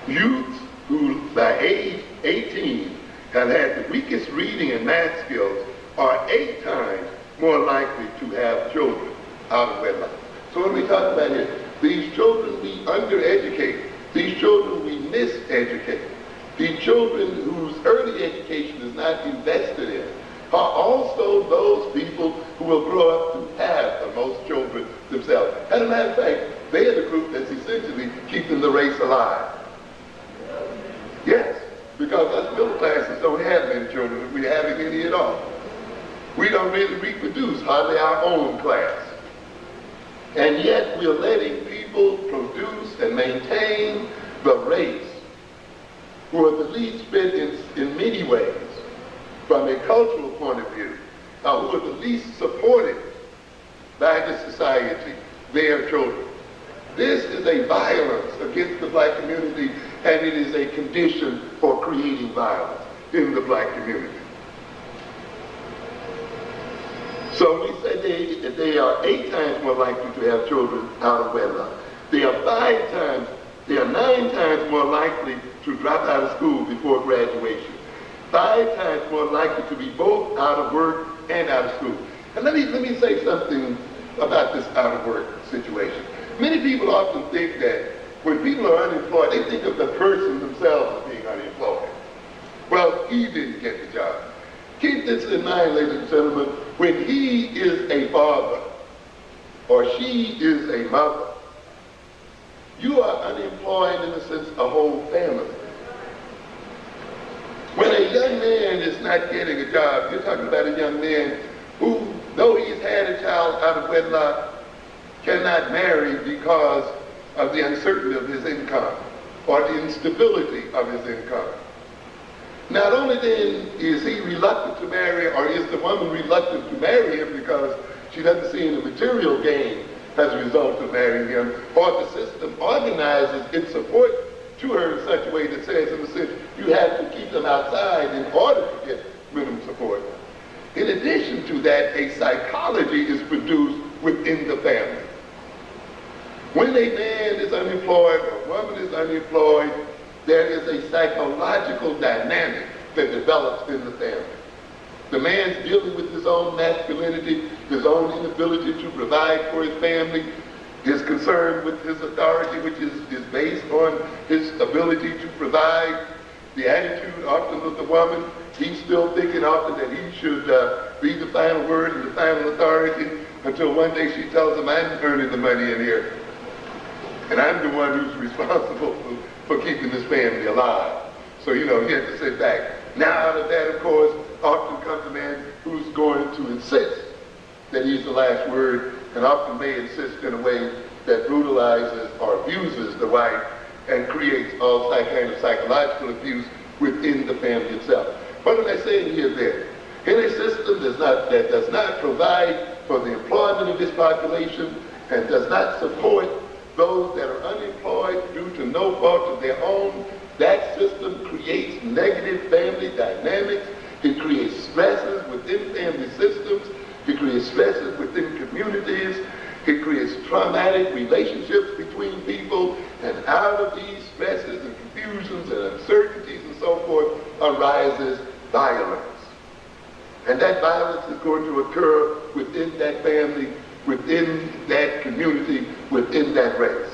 Youth who by age 18 have had the weakest reading and math skills are 8 times more likely to have children out of wedlock. So what we talk about here, these children we undereducate, these children we miseducate, these children whose early education is not invested in are also those people who will grow up to have the most children themselves. As a matter of fact, they are the group that's essentially keeping the race alive. Yes, because us middle classes don't have many children if we're having any at all. We don't really reproduce hardly our own class. And yet we're letting people produce and maintain the race who are the least fit in many ways from a cultural point of view, who are the least supported by the society, their children. This is a violence against the black community, and it is a condition for creating violence in the black community. So we say they are 8 times more likely to have children out of wedlock. They are 9 times more likely to drop out of school before graduation. 5 times more likely to be both out of work and out of school. And let me say something about this out of work situation. Many people often think that when people are unemployed, they think of the person themselves as being unemployed. Well, he didn't get the job. Keep this in mind, ladies and gentlemen, when he is a father or she is a mother, you are unemployed in a sense, a whole family. When a young man is not getting a job, you're talking about a young man who, though he's had a child out of wedlock, cannot marry because of the uncertainty of his income or the instability of his income. Not only then is he reluctant to marry, or is the woman reluctant to marry him because she doesn't see any material gain as a result of marrying him, or the system organizes its support to her in such a way that says, in a sense, you have to keep them outside in order to get minimum support. In addition to that, a psychology is produced within the family. When a man is unemployed or a woman is unemployed, there is a psychological dynamic that develops in the family. The man's dealing with his own masculinity, his own inability to provide for his family, his concern with his authority, which is based on his ability to provide. The attitude often of the woman, he's still thinking often that he should be the final word and the final authority, until one day she tells him, I'm earning the money in here. And I'm the one who's responsible for keeping this family alive. So, you know, he has to sit back. Now, out of that, of course, often comes a man who's going to insist that he's the last word, and often may insist in a way that brutalizes or abuses the wife and creates all kind of psychological abuse within the family itself. What am I saying here then? In a system that does not provide for the employment of this population and does not support those that are unemployed due to no fault of their own, that system creates negative family dynamics. It creates stresses within family systems. It creates stresses within communities. It creates traumatic relationships between people. And out of these stresses and confusions and uncertainties and so forth arises violence. And that violence is going to occur within that family, within that community, within that race.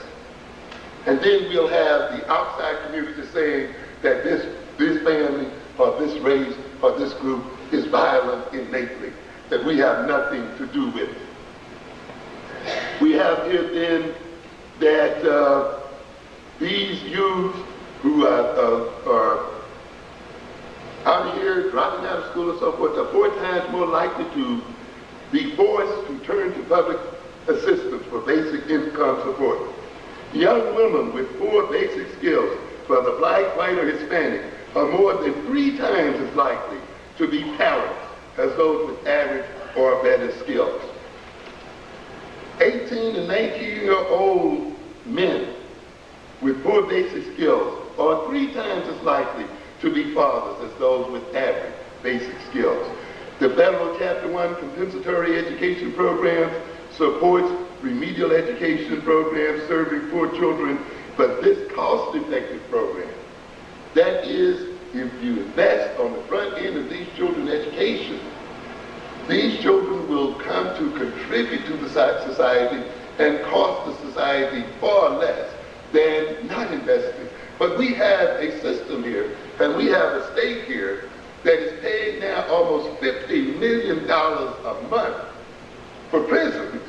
And then we'll have the outside community saying that this family or this race or this group is violent innately, that we have nothing to do with it. We have here then that these youths who are out here dropping out of school and so forth are 4 times more likely to be forced to turn to public assistance for basic income support. Young women with 4 basic skills, whether black, white, or Hispanic, are more than 3 times as likely to be parents as those with average or better skills. 18 and 19-year-old men with 4 basic skills are 3 times as likely to be fathers as those with average basic skills. The federal Chapter 1 compensatory education program supports remedial education programs serving poor children, but this cost-effective program, that is, if you invest on the front end of these children's education, these children will come to contribute to the society and cost the society far less than not investing. But we have a system here, and we have a state here that is paying now almost $50 million a month for prisons,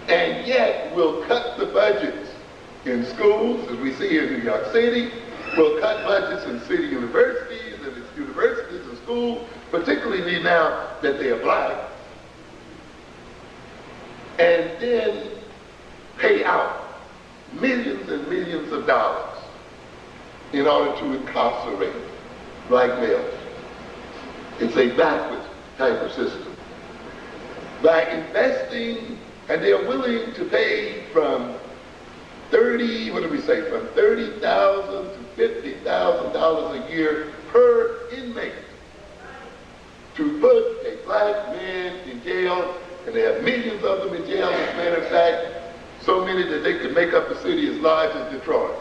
and yet will cut the budgets in schools, as we see in New York City, will cut budgets in city universities and its universities and schools, particularly now that they are black, and then pay out millions and millions of dollars in order to incarcerate black males. It's a backwards type of system. By investing, and they're willing to pay from from $30,000 to $50,000 a year per inmate to put a black man in jail, and they have millions of them in jail. As a matter of fact, so many that they could make up a city as large as Detroit.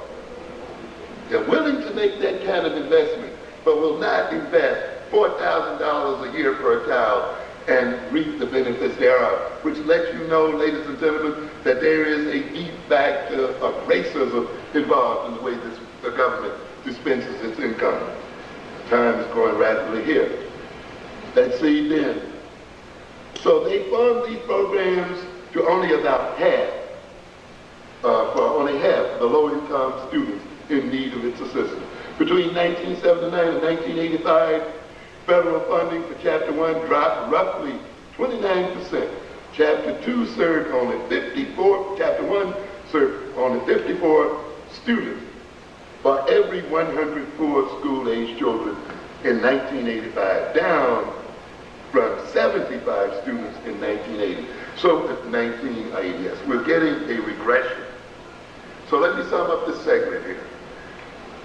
They're willing to make that kind of investment, but will not invest $4,000 a year for a child and reap the benefits thereof, which lets you know, ladies and gentlemen, that there is a deep factor of racism involved in the way the government dispenses its income. Time is going rapidly here. Let's see then. So they fund these programs to only about half, for only half of the low-income students in need of its assistance. Between 1979 and 1985, federal funding for Chapter 1 dropped roughly 29%. Chapter 2 served only 54, Chapter 1 served only 54 students. for every 100 poor school-age children in 1985, down from 75 students in 1980. So 1980, yes, we're getting a regression. So let me sum up this segment here.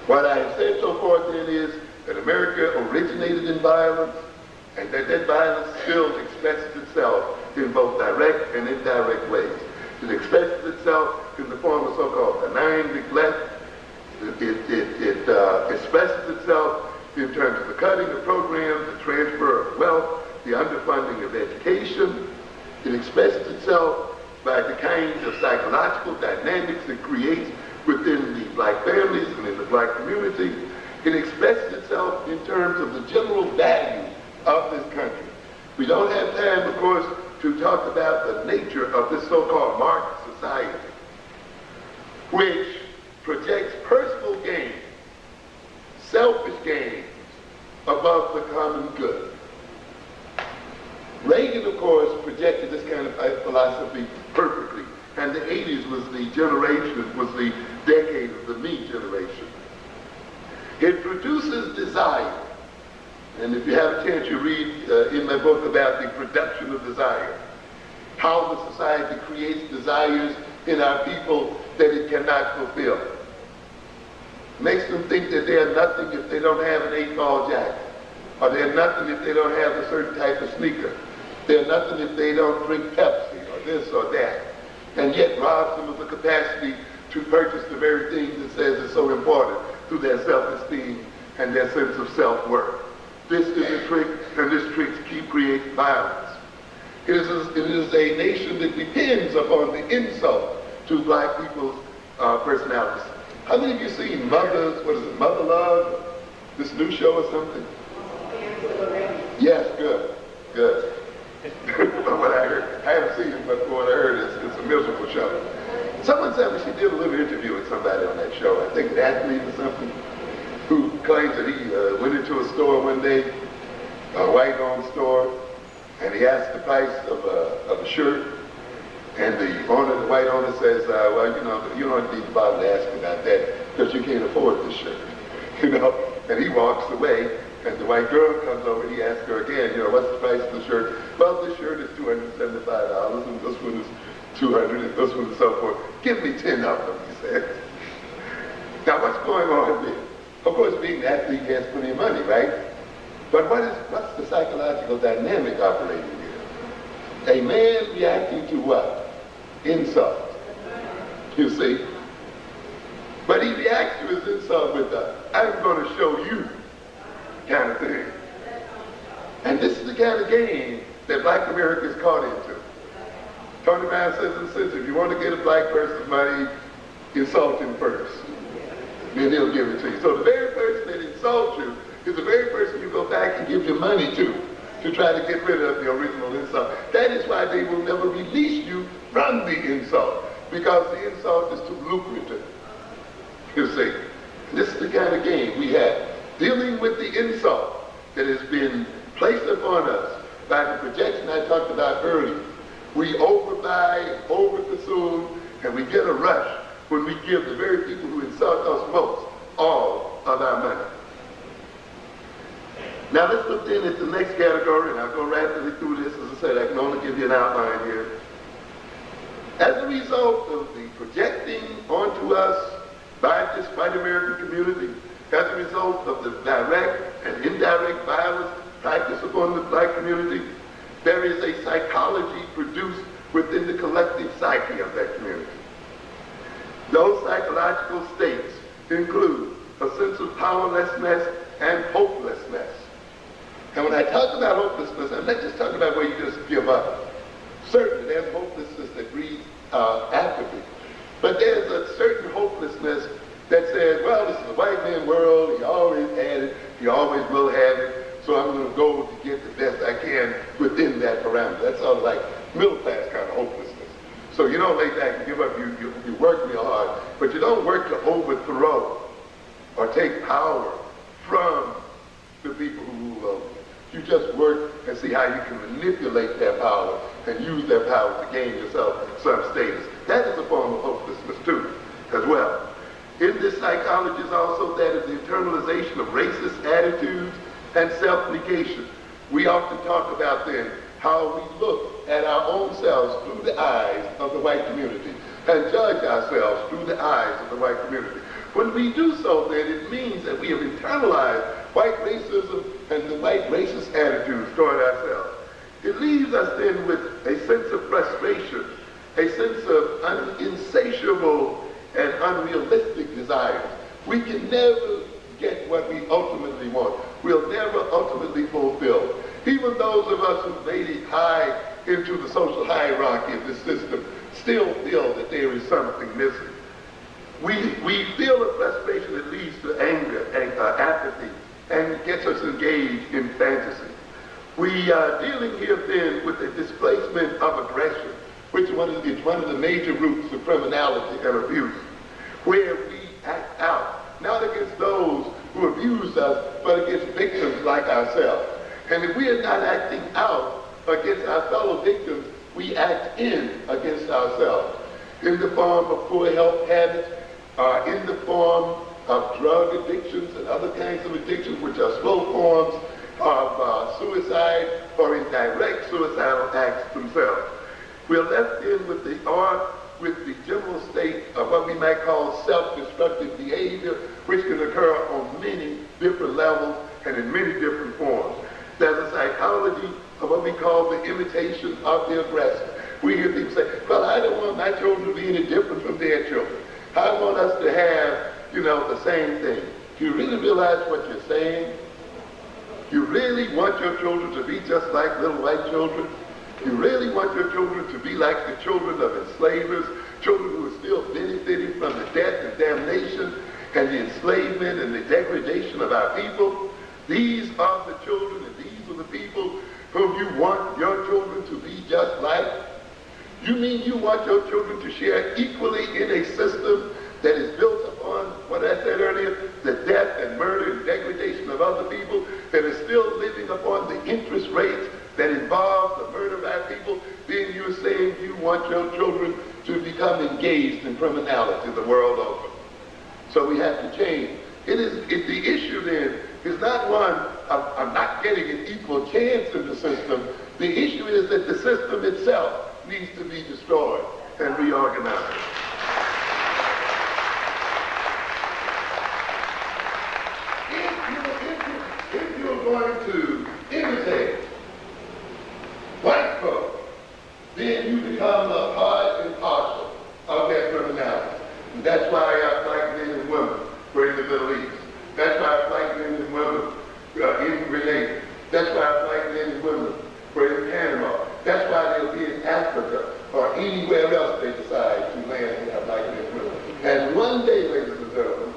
What I have said so far then is that America originated in violence, and that violence still expresses itself in both direct and indirect ways. It expresses itself in the form of so-called benign neglect. It expresses itself in terms of the cutting of programs, the transfer of wealth, the underfunding of education. It expresses itself by the kinds of psychological dynamics it creates within the black families and in the black community. It expresses itself in terms of the general values of this country. We don't have time, of course, to talk about the nature of this so-called market society, which projects personal gain, selfish gains, above the common good. Reagan, of course, projected this kind of philosophy perfectly, and the 80s was the generation, was the decade of the me generation. It produces desire, and if you have a chance, you read in my book about the production of desire, how the society creates desires in our people that it cannot fulfill. Makes them think that they're nothing if they don't have an 8-ball jacket, or they're nothing if they don't have a certain type of sneaker. They're nothing if they don't drink Pepsi, or this or that, and yet robs them of the capacity to purchase the very things it says is so important to their self-esteem and their sense of self-worth. This is a trick, and this trick creates violence. It is a nation that depends upon the insult to black people's personalities. How many of you seen Mother's, what is it, Mother Love? This new show or something? Yes, good, good. But what I heard, I haven't seen it, but what I heard is it's a miserable show. Someone said she did a little interview with somebody on that show, I think an athlete or something, who claims that he went into a store one day, a white-owned store, and he asked the price of a shirt, and the owner, the white owner says, well, you don't need to bother to ask about that because you can't afford this shirt, and he walks away, and the white girl comes over, and he asks her again, what's the price of the shirt? Well, this shirt is $275, and this one is $200, and this one is so forth. Give me 10 of them, he said. Now, what's going on there? Of course, being an athlete has plenty of money, right? But what's the psychological dynamic operating here? A man reacting to what? Insult. You see? But he reacts to his insult with the, I'm going to show you kind of thing. And this is the kind of game that black America is caught into. Tony Brown says in the sense, if you want to get a black person's money, insult him first. Then he'll give it to you. So the very person that insults you is the very person you go back and give your money to try to get rid of the original insult. That is why they will never release you from the insult, because the insult is too lucrative. You see, this is the kind of game we have. Dealing with the insult that has been placed upon us by the projection I talked about earlier. We overbuy, overconsume, and we get a rush when we give the very people who insult us most all of our money. Now let's look then at the next category, and I'll go rapidly through this. As I said, I can only give you an outline here. As a result of the projecting onto us by this white American community, as a result of the direct and indirect violence practiced upon the black community, there is a psychology produced within the collective psyche of that community. Those psychological states include a sense of powerlessness and hopelessness. And when I talk about hopelessness, I'm not just talking about where you just give up. Certainly there's hopelessness that breeds apathy. But there's a certain hopelessness that says, well, this is a white man world, he always had it, he always will have it, so I'm going to go to get the best I can within that parameter. That's sort of like middle class kind of hopelessness. So you don't lay back and give up, you work real hard, but you don't work to overthrow or take power from the people who rule over you. You just work and see how you can manipulate their power and use their power to gain yourself some status. That is a form of hopelessness too, as well. In this psychology is also that of the internalization of racist attitudes and self-negation. We often talk about then how we look at our own selves through the eyes of the white community and judge ourselves through the eyes of the white community. When we do so, then it means that we have internalized white racism and the white racist attitudes toward ourselves. It leaves us then with a sense of frustration, a sense of insatiable and unrealistic desires. We can never get what we ultimately want. We'll never ultimately fulfill. Even those of us who made it high into the social hierarchy of this system still feel that there is something missing. We feel a frustration that leads to anger and apathy and gets us engaged in fantasy. We are dealing here then with a displacement of aggression, which is one of the major roots of criminality and abuse, where we act out, not against those who abuse us, but against victims like ourselves. And if we are not acting out against our fellow victims, we act in against ourselves, in the form of poor health habits, in the form of drug addictions and other kinds of addictions, which are slow forms of suicide or in direct suicidal acts themselves. We're left in with the general state of what we might call self-destructive behavior, which can occur on many different levels and in many different forms. There's a psychology of what we call the imitation of the aggressor. We hear people say, well, I don't want my children to be any different from their children. I want us to have, the same thing. Do you really realize what you're saying? You really want your children to be just like little white children? You really want your children to be like the children of enslavers, children who are still benefiting from the death and damnation and the enslavement and the degradation of our people? These are the children and these are the people whom you want your children to be just like? You mean you want your children to share equally in a system that is built upon, what I said earlier, the death and murder and degradation of other people, that is still living upon the interest rates that involve the murder of our people? Then you're saying you want your children to become engaged in criminality the world over. So we have to change. The issue then is not one of not getting an equal chance in the system. The issue is that the system itself needs to be destroyed and reorganized. If you're going to imitate white folks, then you become a part and parcel of their criminality. And that's why our black men and women were in the Middle East. That's why our black men and women in Grenada. That's why our black men and women were in Panama. That's why they'll be in Africa or anywhere else they decide to land with our black men and women. And one day, ladies and gentlemen,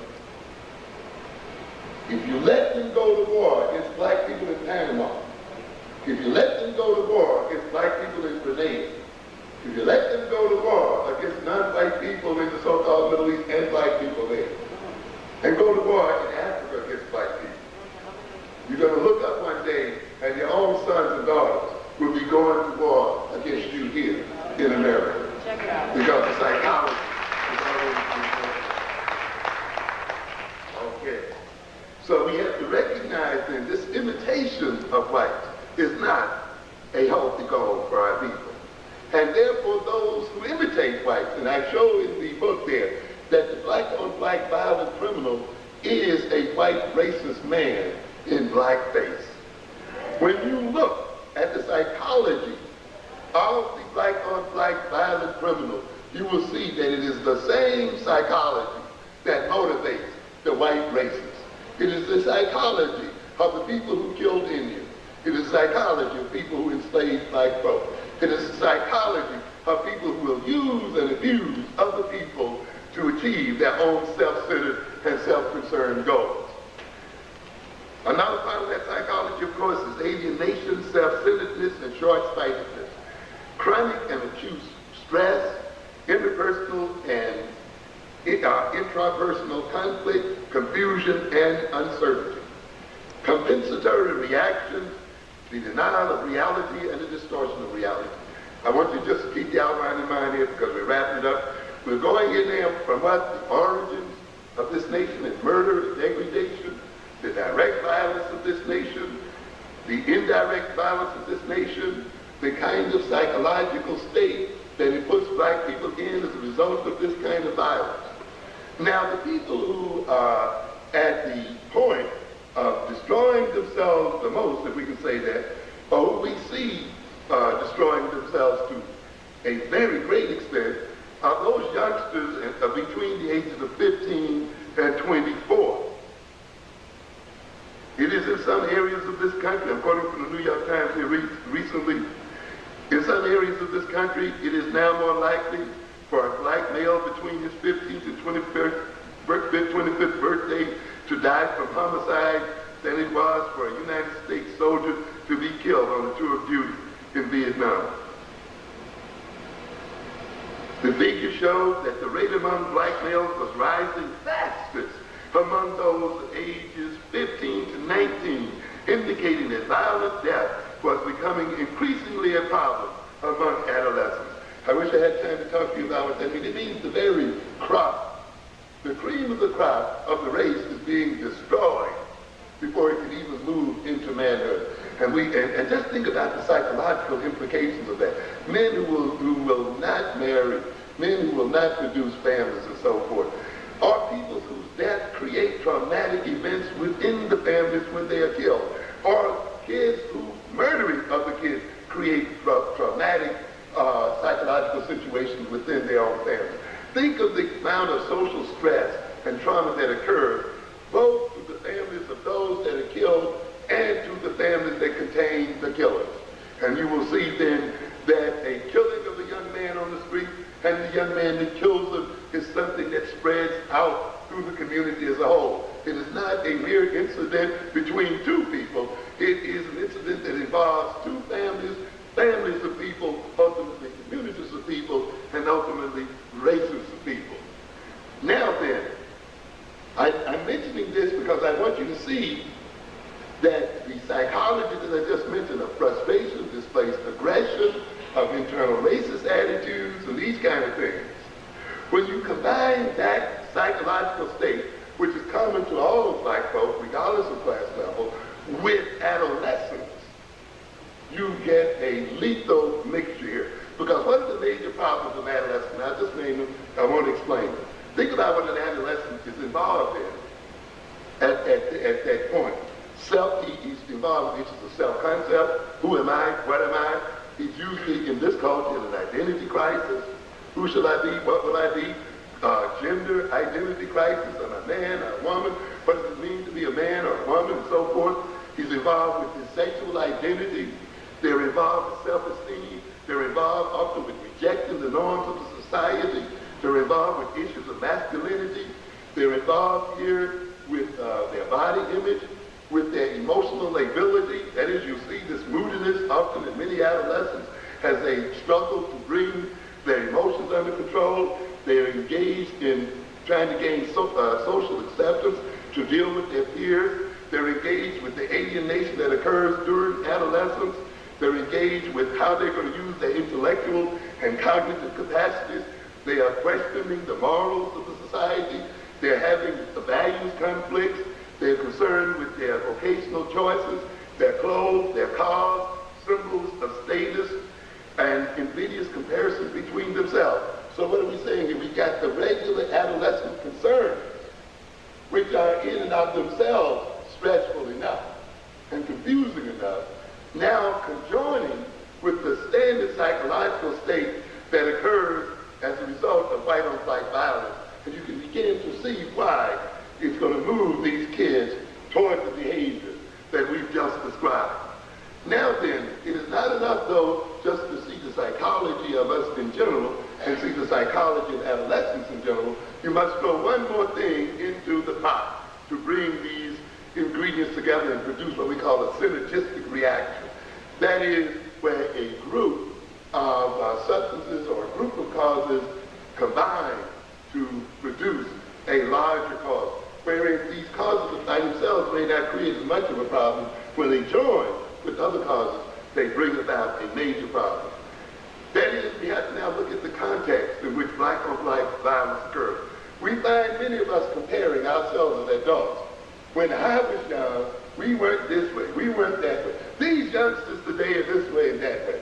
if you let them go to war against black people in Panama, if you let them go to war against black people in Grenada, if you let them go to war against non-white people in the so-called Middle East and black people there, and go to war in Africa against black people, you're going to look up one day and your own sons and daughters will be going to war against you here in America. Check it out. Because the psychology is already okay. So we have to recognize then this imitation of whites is not a healthy goal for our people. And therefore those who imitate whites, and I show in the book there that the black-on-black violent criminal is a white racist man in blackface. When you look at the psychology of the black-on-black violent criminal, you will see that it is the same psychology that motivates the white racist. It is the psychology of the people who killed Indians. It is the psychology of people who enslaved black folks. It is the psychology of people who will use and abuse other people to achieve their own self-centered and self-concerned goals. Another part of that psychology, of course, is alienation, self-centeredness, and short-sightedness. Chronic and acute stress, interpersonal and intrapersonal conflict, confusion, and uncertainty. Compensatory reactions, the denial of reality, and the distortion of reality. I want you to just keep the outline in mind here because we're wrapping it up. We're going in there from what? The origins of this nation and murder and degradation, the direct violence of this nation, the indirect violence of this nation, the kind of psychological state that it puts black people in as a result of this kind of violence. Now, the people who are at the point of destroying themselves the most, if we can say that, or who we see destroying themselves to a very great extent, are those youngsters between the ages of 15 and 24. It is in some areas of this country, I'm quoting from the New York Times here recently, in some areas of this country, it is now more likely for a black male between his 15th and 25th birthday to die from homicide than it was for a United States soldier to be killed on a tour of duty in Vietnam. The figure showed that the rate among black males was rising fastest among those ages 15 to 19, indicating that violent death was becoming increasingly a problem among adolescents. I wish I had time to talk to you about what that means. It means the very crop, the cream of the crop of the race is being destroyed before it can even move into manhood. And just think about the psychological implications of that. Men who will not marry, men who will not produce families and so forth, are people whose death create traumatic events within the families when they are killed, or kids who murdering other kids create traumatic psychological situations within their own families. Think of the amount of social stress and trauma that occurs both to the families of those that are killed and to the families that contain the killers. And you will see then that a killing of a young man on the street and the young man that kills him is something that spreads out through the community as a whole. It is not a mere incident between two people. It is an incident that involves two families, families of people, ultimately communities of people, and ultimately races of people. Now then, I'm mentioning this because I want you to see that the psychology that I just mentioned of frustration, displaced aggression, of internal racist attitudes, and these kind of things, when you combine that psychological state, which is common to all of black folk, regardless of class level, with adolescence, you get a lethal mixture here. Because what are the major problems of adolescence? Now, I just named them, I want to explain them. Think about what an adolescent is involved in at that point. He's involved in issues of self-concept. Who am I? What am I? He's usually, in this culture, in an identity crisis. Who shall I be? What will I be? Gender identity crisis. Am I a man or a woman? What does it mean to be a man or a woman, and so forth? He's involved with his sexual identity. They're involved with self-esteem. They're involved often with rejecting the norms of the society. They're involved with issues of masculinity. They're involved here with their body image, with their emotional lability. That is, you see this moodiness often in many adolescents as they struggle to bring their emotions under control. They're engaged in trying to gain social acceptance, to deal with their peers. They're engaged with the alienation that occurs during adolescence. They're engaged with how they're going to use their intellectual and cognitive capacities. They are questioning the morals of the society. They're having the values conflicts. They're concerned with their vocational choices, their clothes, their cars, symbols of status, and invidious comparisons between themselves. So what are we saying here? We got the regular adolescent concerns, which are in and of themselves stressful enough and confusing enough, now conjoining with the standard psychological state that occurs as a result of white-on-black violence. And you can begin to see why it's going to move these kids toward the behaviors that we've just described. Now then, it is not enough, though, just to see the psychology of us in general and see the psychology of adolescents in general. You must throw one more thing into the pot to bring these ingredients together and produce what we call a synergistic reaction. That is where a group of substances or a group of causes combine to produce a larger cause. Whereas these causes by themselves may not create as much of a problem, when they join with other causes, they bring about a major problem. That is, we have to now look at the context in which black-on-black violence occurs. We find many of us comparing ourselves as adults. When I was young, we weren't this way, we weren't that way. These youngsters today are this way and that way.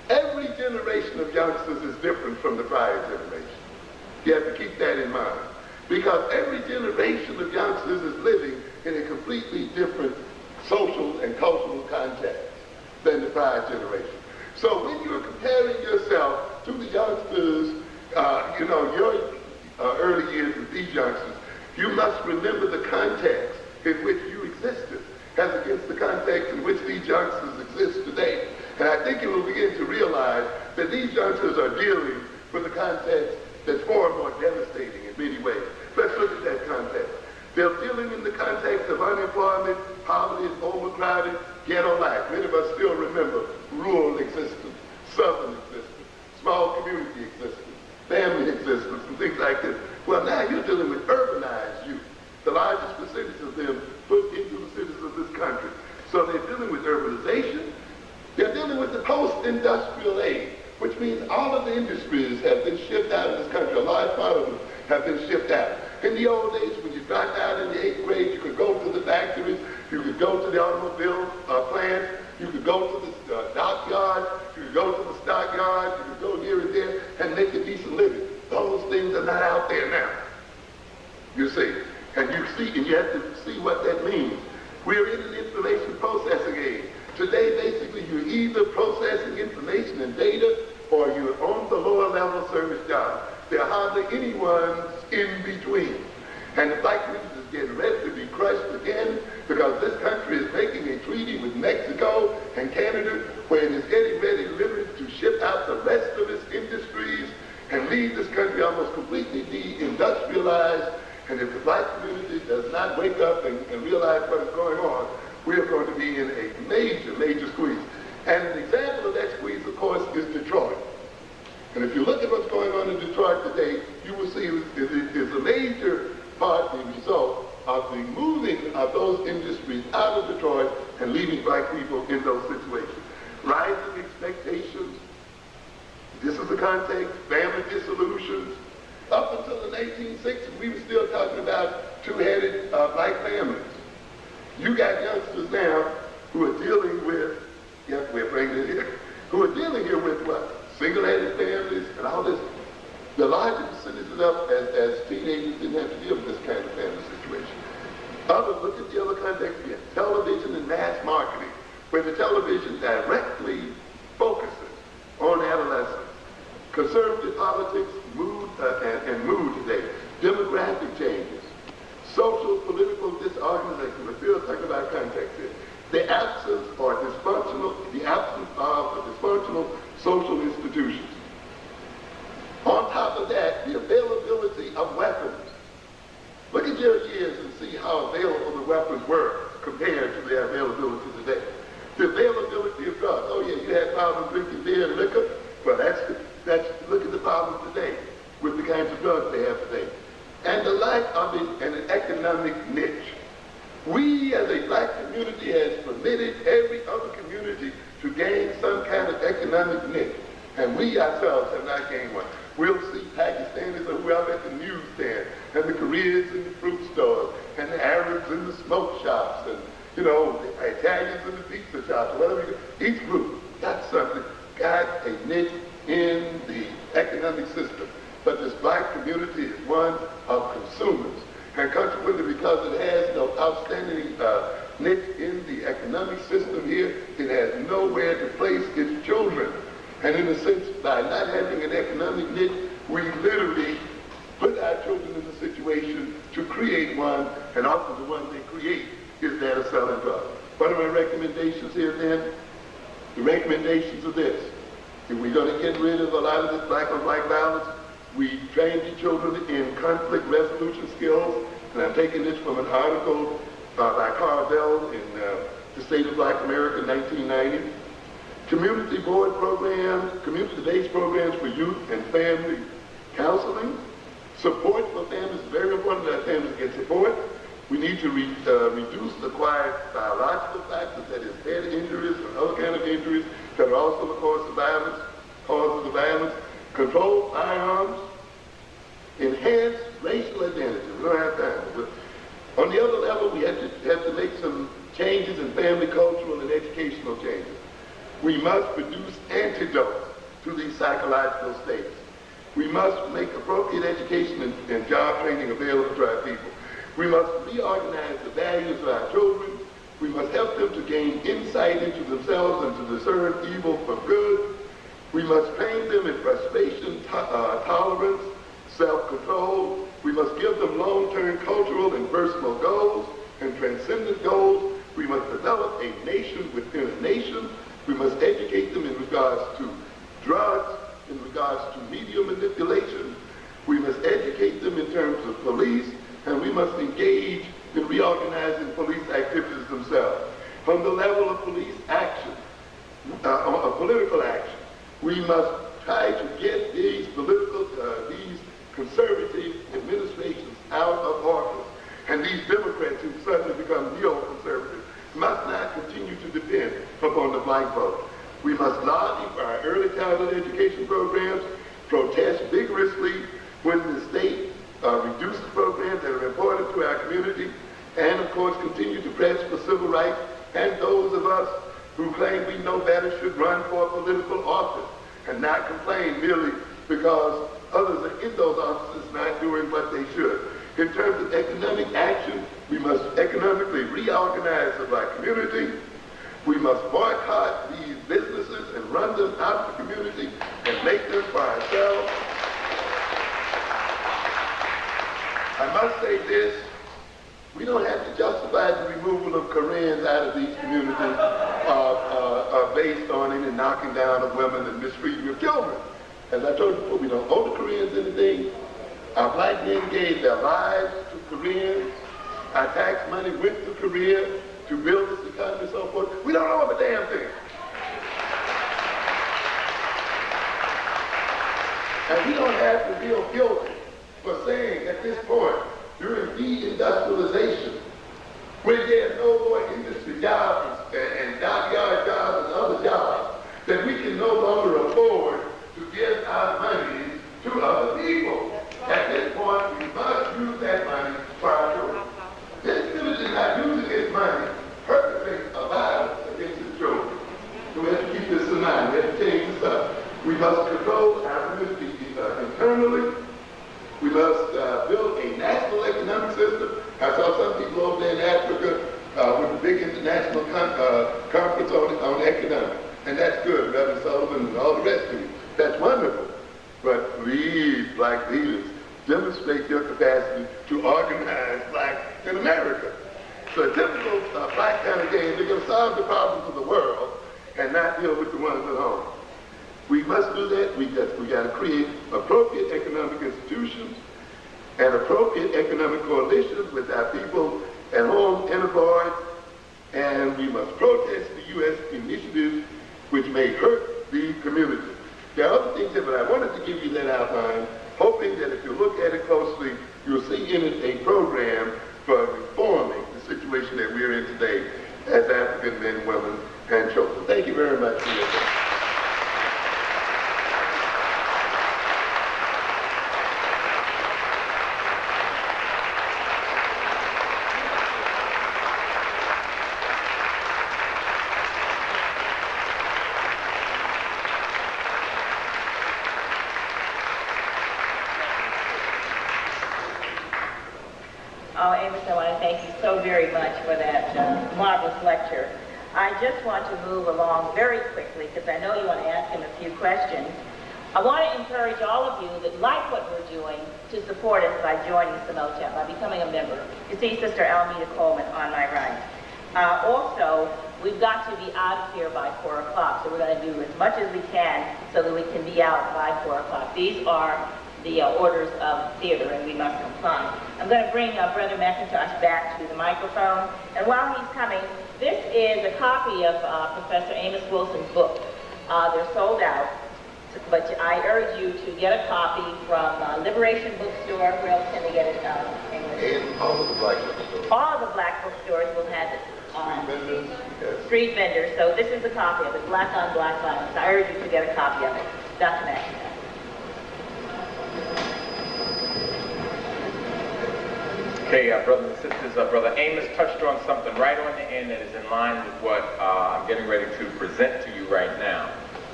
Every generation of youngsters is different from the prior generation. You have to keep that in mind. Because every generation of youngsters is living in a completely different social and cultural context than the prior generation. So when you're comparing yourself to the youngsters, your early years with these youngsters, you must remember the context in which you existed as against the context in which these youngsters exist today. And I think you will begin to realize that these youngsters are dealing with a context that's far more devastating in many ways. Let's look at that context. They're dealing in the context of unemployment, poverty, overcrowded, ghetto life. Many of us still remember rural existence, southern existence, small community existence, family existence, and things like this. Well, now you're dealing with urbanized youth, the largest percentage of them put into the cities of this country. So they're dealing with urbanization. They're dealing with the post-industrial age, which means all of the industries have been shipped out of this country. A large part of them have been shipped out. In the old days, when you dropped out in the 8th grade, you could go to the factories, you could go to the automobile plants, you could go to the dockyard, you could go to the stockyard, you could go here and there and make a decent living. Those things are not out there now. You see, and you have to see what that means. We're in an information processing age. Today, basically, you're either processing information and data or you're on the lower level service job. There are hardly anyone in between. And the black community is getting ready to be crushed again because this country is making a treaty with Mexico and Canada where it is getting ready literally to ship out the rest of its industries and leave this country almost completely de-industrialized. And if the black community does not wake up and realize what is going on, we are going to be in a major, major squeeze. And an example of that squeeze, of course, is Detroit. And if you look at what's going on in Detroit today, you will see it is a major part, the result of the moving of those industries out of Detroit and leaving black people in those situations. Rising expectations. This is the context, family dissolutions. Up until the 1960s, we were still talking about two-headed black families. You got youngsters now who are dealing with, we're bringing it here, who are dealing here with what? Single-headed families and all this. The larger percentage of them as teenagers didn't have to deal with this kind of family situation. Look at the other context again. Television and mass marketing, where the television directly focuses on adolescence. Conservative politics, mood today. Demographic changes. Social, political disorganization. We're still talking about context here. The absence of dysfunctional social institutions. On top of that, the availability of weapons. Look at your years and see how available the weapons were compared to their availability today. The availability of drugs. Oh yeah, you had problems drinking beer and liquor. Well, look at the problems today with the kinds of drugs they have today. And the lack of an economic niche. We as a black community has permitted every other community to gain some kind of economic niche. And we ourselves have not gained one. We'll see Pakistanis or whoever at the newsstand, and the Koreans in the fruit stores, and the Arabs in the smoke shops, and the Italians in the pizza shops, whatever. Each group got something, got a niche in the economic system. But this black community is one of consumers. And consequently, because it has no outstanding niche in the economic system here, it has nowhere to place its children. And in a sense, by not having an economic niche, we literally put our children in a situation to create one, and often the one they create is that of selling drugs. What are my recommendations here then? The recommendations are this. If we're going to get rid of a lot of this black-on-black violence, we train the children in conflict resolution skills, and I'm taking this from an article by Carvel in the State of Black America in 1990. Community board programs, community-based programs for youth and family counseling. Support for families is very important that families get support. We need to reduce acquired biological factors, that is head injuries and other kind of injuries that are also the causes of violence. Control firearms. Enhance racial identity. We don't have time. But on the other level, we have to make some changes in family, cultural, and educational changes. We must produce antidotes to these psychological states. We must make appropriate education and job training available to our people. We must reorganize the values of our children. We must help them to gain insight into themselves and to discern evil from good. We must train them in frustration, tolerance, self-control. We must give them long-term cultural and personal goals and transcendent goals. We must develop a nation within a nation. We must educate them in regards to drugs, in regards to media manipulation. We must educate them in terms of police, and we must engage in reorganizing police activities themselves. From the level of police action, of political action, we must try to get these conservative administrations out of office. And these Democrats who suddenly become neo-conservative must not continue to depend upon the black vote. We must lobby for our early childhood education programs, protest vigorously when the state reduces programs that are important to our community, and of course continue to press for civil rights, and those of us who claim we know better should run for political office and not complain merely because others are in those offices not doing what they should. In terms of economic action, we must economically reorganize the black community. We must boycott these businesses and run them out of the community and make them for ourselves. I must say this, we don't have to justify the removal of Koreans out of these communities based on any knocking down of women and mistreating of children. As I told you before, we don't owe the Koreans anything. Our black men gave their lives to Koreans. Our tax money went to Korea to build this economy and so forth. We don't owe them a damn thing. And we don't have to feel guilty for saying at this point, during deindustrialization, when there are no more industry jobs and dockyard jobs and other jobs, that we can no longer afford to give our money to other people. At this point, we must use that money for our children. This community is not using its money to perpetrate a violence against its children. So we have to keep this in mind. We have to change this up. We must control our community internally. We must build a national economic system. I saw some people over there in Africa with a big international conference on economics. And that's good, Reverend Sullivan and all the rest of you. That's wonderful. But please, black leaders, demonstrate your capacity to organize blacks in America. So a typical black kind of game, they're going to solve the problems of the world and not deal with the ones at home. We must do that. We got to create appropriate economic institutions and appropriate economic coalitions with our people at home and abroad. And we must protest the U.S. initiatives which may hurt the community. There are other things here, but I wanted to give you that outline, hoping that if you look at it closely, you'll see in it a program for reforming the situation that we're in today as African men, women, and children. Thank you very much for your attention. Oh, Amos, I want to thank you so very much for that marvelous lecture. I just want to move along very quickly because I know you want to ask him a few questions. I want to encourage all of you that like what we're doing to support us by joining Samotet, by becoming a member. You see Sister Almeda Coleman on my right. Also, we've got to be out of here by 4 o'clock, so we're going to do as much as we can so that we can be out by 4 o'clock. These are the orders of theater, and we must comply. I'm going to bring Brother McIntosh back to the microphone, and while he's coming, this is a copy of Professor Amos Wilson's book. They're sold out, but I urge you to get a copy from Liberation Bookstore. Where else can they get it? And all of the black bookstores. All of the black bookstores will have it. Street vendors. Yes. Street vendors. So this is a copy of it, Black on Black Violence. I urge you to get a copy of it. Dr. McIntosh. Okay, brothers and sisters, Brother Amos touched on something right on the end that is in line with what I'm getting ready to present to you right now.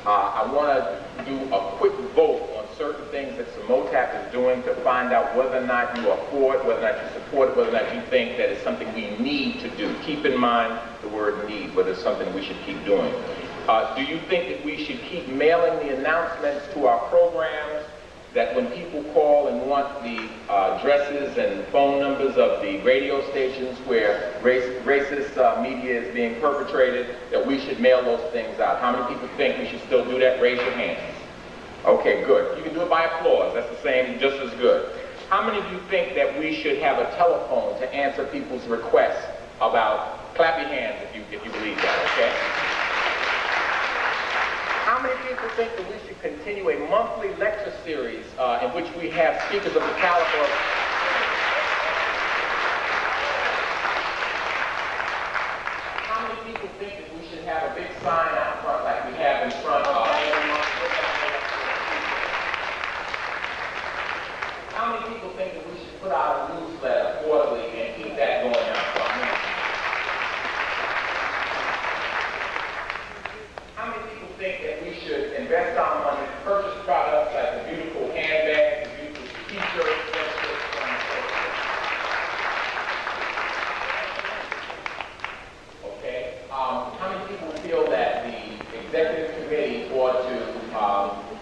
I want to do a quick vote on certain things that Samotap is doing to find out whether or not you are for it, whether or not you support it, whether or not you think that it's something we need to do. Keep in mind the word need, whether it's something we should keep doing. Do you think that we should keep mailing the announcements to our programs, that when people call and want the addresses and phone numbers of the radio stations where racist media is being perpetrated, that we should mail those things out? How many people think we should still do that? Raise your hands. Okay, good. You can do it by applause. That's the same, just as good. How many of you think that we should have a telephone to answer people's requests about, clap your hands if you believe that, okay? How many people think that we should continue a monthly lecture series in which we have speakers of the caliber of... How many people think that we should have a big sign out front like we have in front of every month? How many people think that we should put out a newsletter quarterly and keep that going out front? How many people think that we should invest our money to purchase products like the beautiful handbags, the beautiful t-shirts, sweatshirts, so on and so forth? Okay. How many people feel that the executive committee ought to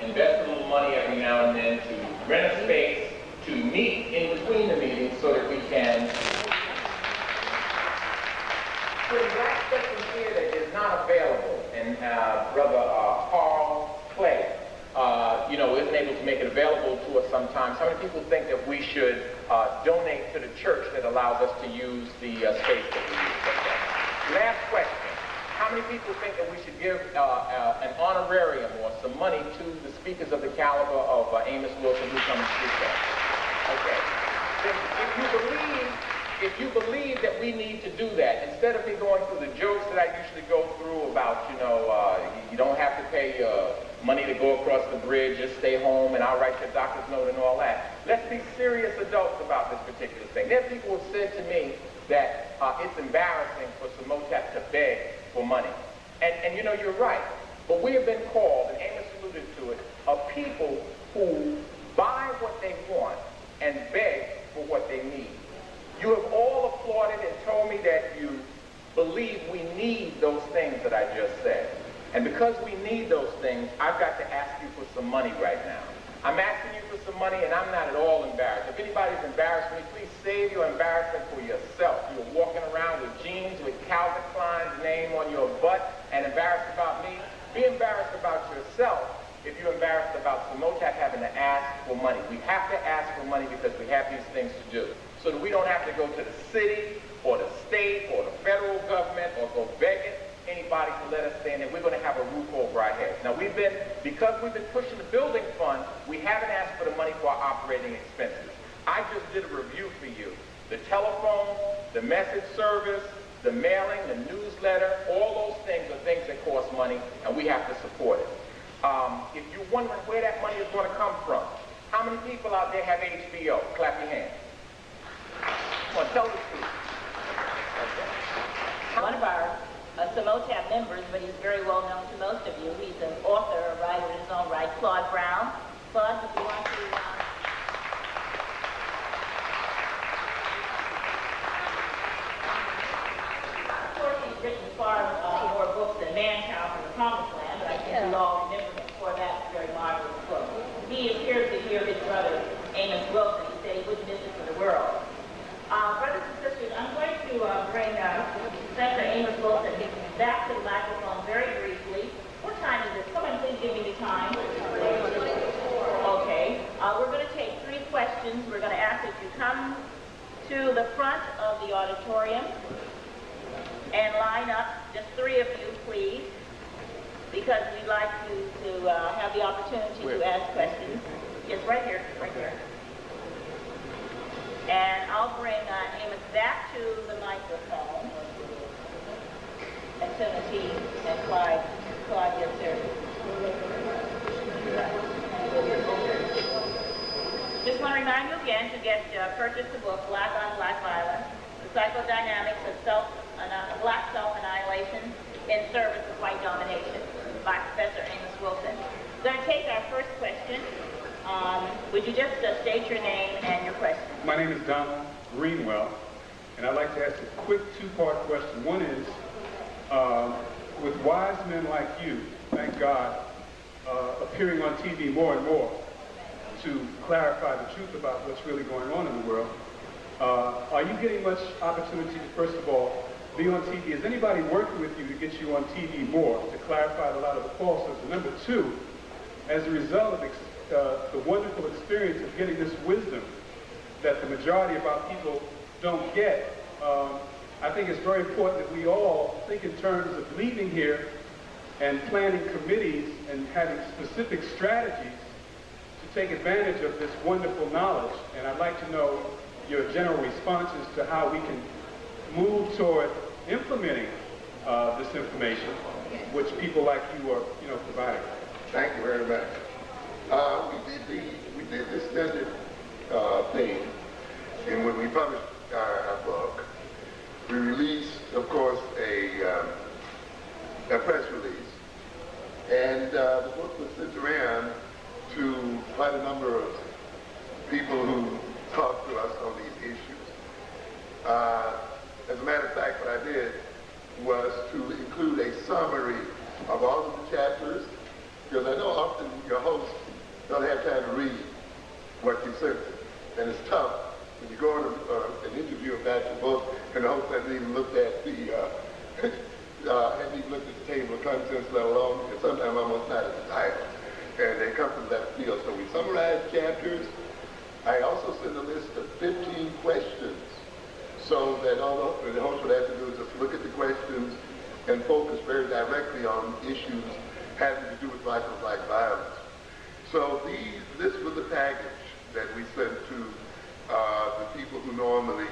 invest a little money every now and then to rent a space to meet in between the meetings so that we can put black spectrum here that is not available? And Brother Carl Clay, isn't able to make it available to us sometimes. How many people think that we should donate to the church that allows us to use the space that we use? Last question. How many people think that we should give an honorarium or some money to the speakers of the caliber of Amos Wilson who come and speak to us? Okay. Then if you believe that we need to do that, instead of me going through the jokes that I usually go through about, you don't have to pay money to go across the bridge, just stay home and I'll write your doctor's note and all that. Let's be serious adults about this particular thing. There are people who said to me that it's embarrassing for Samotap to beg for money. And you're right. But we have been called, and Amos alluded to it, of people who buy what they want and beg for what they need. You have all applauded and told me that you believe we need those things that I just said. And because we need those things, I've got to ask you for some money right now. I'm asking you for some money, and I'm not at all embarrassed. If anybody's embarrassed me, please save your embarrassment for yourself. You're walking around with jeans with Calvin Klein's name on your butt and embarrassed about me. Be embarrassed about yourself if you're embarrassed about Samotap having to ask for money. We have to ask for money because we have these things to do, so that we don't have to go to the city or the state or the federal government or go begging anybody to let us stay in there. We're going to have a roof over our heads. Now, because we've been pushing the building fund, we haven't asked for the money for our operating expenses. I just did a review for you. The telephone, the message service, the mailing, the newsletter, all those things are things that cost money, and we have to support it. If you're wondering where that money is going to come from, how many people out there have HBO? Clap your hands. Come on, tell the truth. Okay. One of our Samotap members, but he's very well known to most of you. He's an author, a writer in his own right, Claude Brown. Claude, if you want to... Of course, he's written far more books than Manchild from the Promised Land, but I think we all remember him for that very marvelous book. He appeared to hear his brother, Amos Wilson. He said he wouldn't miss it for the world. Brothers and sisters, I'm going to bring Senator Amos Wilson back to the microphone very briefly. What time is it? Someone please give me the time. Okay. We're going to take 3 questions. We're going to ask that you come to the front of the auditorium and line up, just 3 of you, please, because we'd like you to have the opportunity to ask questions. Yes, right here, right here. And I'll bring Amos back to the microphone as soon as he and Clyde gets there. Mr. just want to remind you again to purchase the book, Black on Black Violence, The Psychodynamics of Black Self-Annihilation in Service of White Domination by Professor Amos Wilson. We're going to take our first question. Would you just state your name and your question? My name is Donald Greenwell, and I'd like to ask a quick two-part question. One is, with wise men like you, thank God, appearing on TV more and more to clarify the truth about what's really going on in the world, are you getting much opportunity to, first of all, be on TV? Is anybody working with you to get you on TV more, to clarify a lot of the falsehoods? And number two, as a result of the wonderful experience of getting this wisdom that the majority of our people don't get, I think it's very important that we all think in terms of leaving here and planning committees and having specific strategies to take advantage of this wonderful knowledge. And I'd like to know your general responses to how we can move toward implementing this information, which people like you are, providing. Thank you very much. We did this standard thing, and when we published our book, we released, of course, a press release, and the book was sent around to quite a number of people who talked to us on these issues. As a matter of fact, what I did was to include a summary of all of the chapters, because I know often your hosts don't have time to read what you sent them, and it's tough when you go on an interview about your book and the host hasn't even looked at the hasn't even looked at the table of contents, let alone, and sometimes almost not at the title, and they come from left field. So we summarized chapters. I also sent a list of 15 questions, so that all the host would have to do is just look at the questions and focus very directly on issues having to do with black on black violence. So this was the package that we sent to the people who normally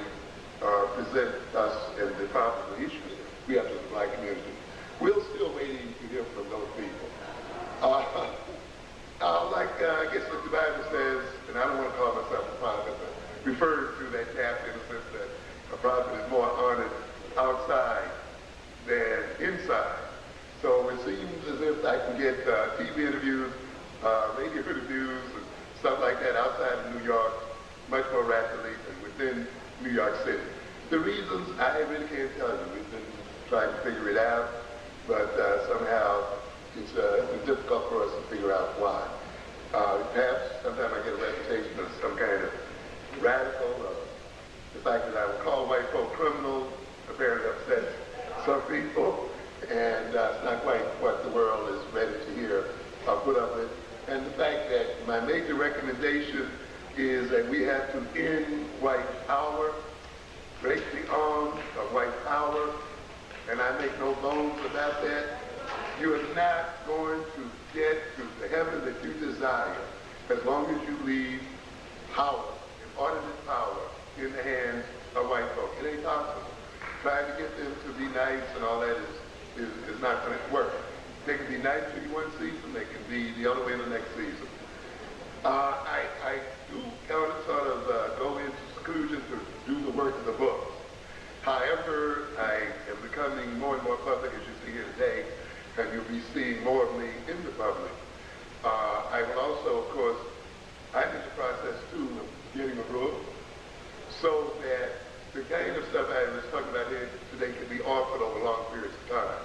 present us and the popular issues we have to the black community. We're still waiting to hear from those people. I guess what the Bible says, and I don't want to call myself a prophet, but refer to that chapter in the sense that a prophet is more honored outside than inside. So it seems as if I can get TV interviews, radio interviews, and stuff like that outside of New York much more rapidly than within New York City. The reasons, I really can't tell you. We've been trying to figure it out, but somehow it's difficult for us to figure out why. Perhaps sometimes I get a reputation of some kind of radical, the fact that I would call white folk criminals apparently upsets some people, and it's not quite what the world is ready to hear or put up with. And the fact that my major recommendation is that we have to end white power, break the arms of white power, and I make no bones about that. You are not going to get to the heaven that you desire as long as you leave power, inordinate power, in the hands of white folk. It ain't possible. Trying to get them to be nice and all that is not going to work. They can be nice to you one season, they can be the other way in the next season. I do kind of sort of go into seclusion to do the work of the books. However, I am becoming more and more public, as you see here today, and you'll be seeing more of me in the public. I will also, of course, I'm in the process too of getting a book so that the kind of stuff I was talking about here today can be offered over long periods of time.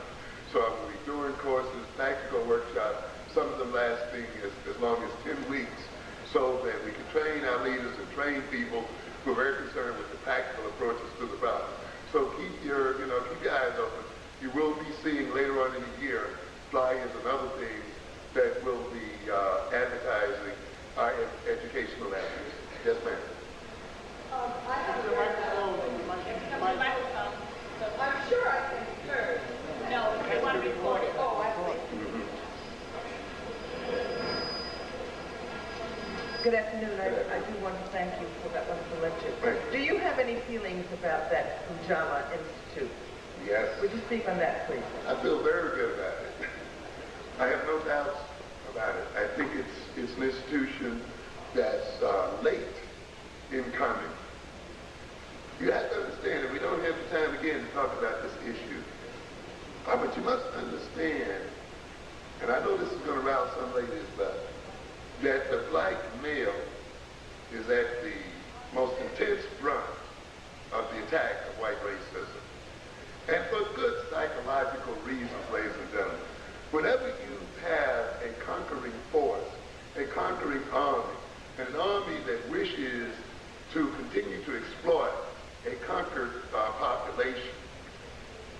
So I will be doing courses, practical workshops, some of them lasting as long as 10 weeks, so that we can train our leaders and train people who are very concerned with the practical approaches to the problem. So keep your eyes open. You will be seeing later on in the year flyers and other things that will be advertising our educational efforts. Yes, ma'am. I have a microphone. I'm sure I can be heard. No, they want to record it. Oh, I see. Good afternoon. I do want to thank you for that wonderful lecture. Thank you. Do you have any feelings about that Ujamaa Institute? Yes. Would you speak on that, please? I feel very good about it. I have no doubts about it. I think it's an institution that's late is at the most intense front of the attack of white racism. And for good psychological reasons, ladies and gentlemen, whenever you have a conquering force, a conquering army, an army that wishes to continue to exploit a conquered population,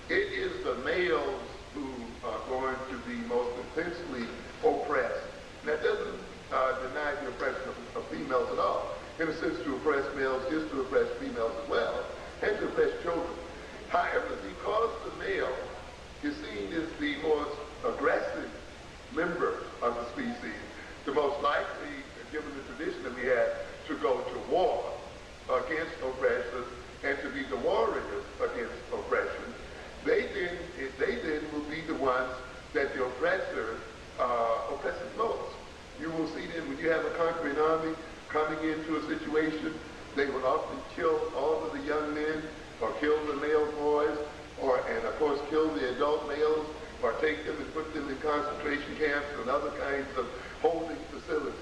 it is the males who are going to be most intensely oppressed. And that doesn't deny the oppression of females at all. In a sense, to oppress males is to oppress females as well, and to oppress children. However, because the male is seen as the most aggressive member of the species, the most likely, given the tradition that we have, to go to war against oppression and to be the warriors against oppression, they then will be the ones that the oppressor oppresses most. You will see them when you have a conquering army coming into a situation, they will often kill all of the young men, or kill the male boys, and of course kill the adult males, or take them and put them in concentration camps and other kinds of holding facilities,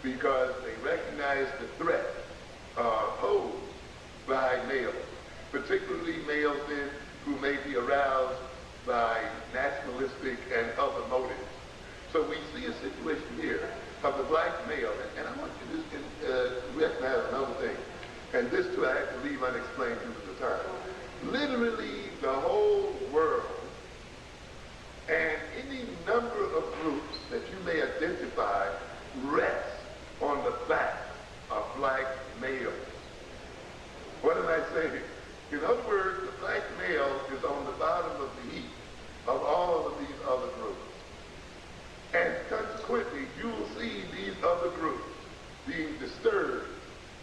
because they recognize the threat posed by males, particularly males then who may be aroused by nationalistic and other motives. So we see a situation here of the black male, and I want you to recognize another thing, and this too I had to leave unexplained due to the time. Literally the whole world and any number of groups that you may identify rests on the back of black males. What am I saying? In other words, the black male is on the bottom of the heap of all of these other groups. And consequently, you will see these other groups being disturbed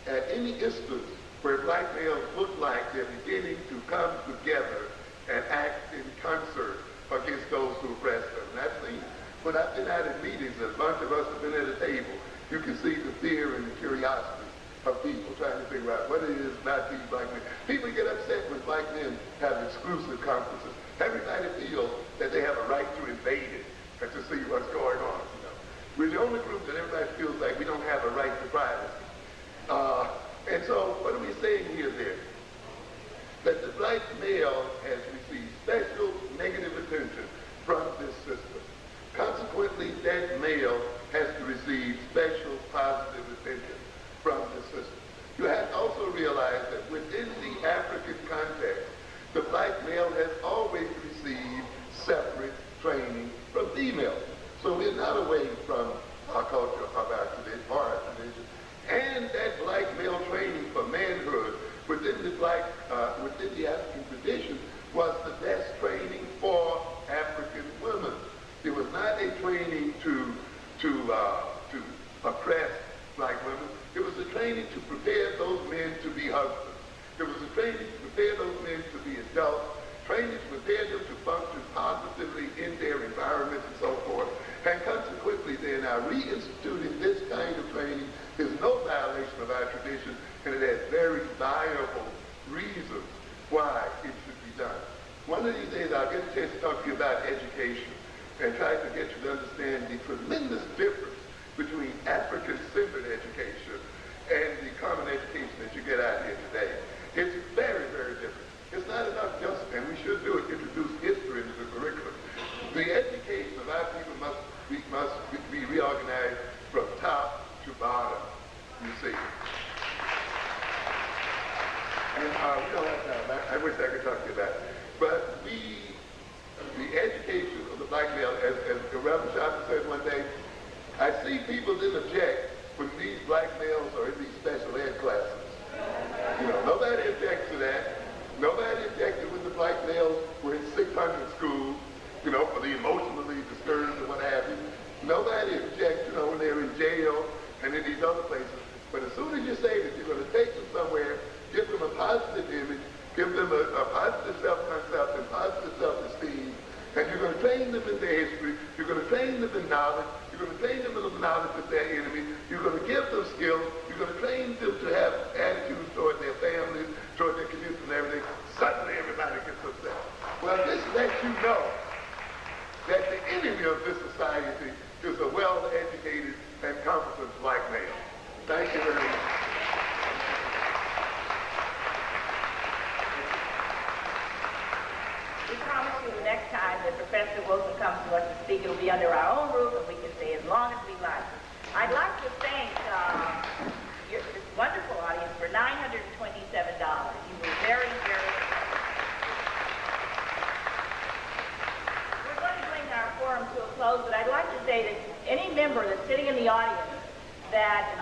at any instance where black males look like they're beginning to come together and act in concert against those who oppress them. And I've seen, when I've been out at meetings, and a bunch of us have been at a table, you can see the fear and the curiosity of people trying to figure out what it is about these black men. People get upset when black men have exclusive conferences. Everybody feels that they have a right to invade it and to see what's going on. You know, we're the only group that everybody feels like we don't have a right to privacy. And so, what are we saying here then? That the black male has received special negative attention from this system. Consequently, that male has to receive special positive attention from the system. You have to also realize that within the African context, the black male has always received separate training from females. So we're not away from our culture, of our tradition, or our tradition. And that black male training for manhood within the within the African tradition was the best training for African women. It was not a training to oppress black women. It was a training to prepare those men to be husbands. It was a training to prepare those men to be adults, training to prepare them to function positively in their environment and so forth. And consequently, then, our reinstituting this kind of training is no violation of our tradition, and it has very viable reasons why it should be done. One of these days, I'll get a chance to talk to you about education and try to get you to understand the tremendous difference between African-centered education and the common education that you get out here today. It's very, very different. It's not enough just, and we should do it, introduce history into the curriculum. The education of our people must be reorganized from top to bottom, you see. And we don't have time. I wish I could talk to you about it. But the education of the black male, as Reverend Johnson said one day, I see people then object when these black males are in these special ed classes. You know, nobody objects to that. Nobody objected when the black males were in 600 schools, you know, for the emotionally disturbed and what have you. Nobody objects, you know, when they're in jail and in these other places. But as soon as you say that you're going to take them somewhere, give them a positive image, give them a positive self-concept and positive self-esteem, and you're going to train them in their history, you're going to train them in knowledge, you're going to train them in the knowledge of their enemy, you're going to give them skills, you're going to train them to have attitudes toward their families, toward their communities and everything, suddenly everybody gets upset. Well, this lets you know that the enemy of this society is a well-educated and competent black male. Thank you very much. be under our own roof and we can stay as long as we like. I'd like to thank this wonderful audience for $927. You were very, very... We're going to bring our forum to a close, but I'd like to say that any member that's sitting in the audience that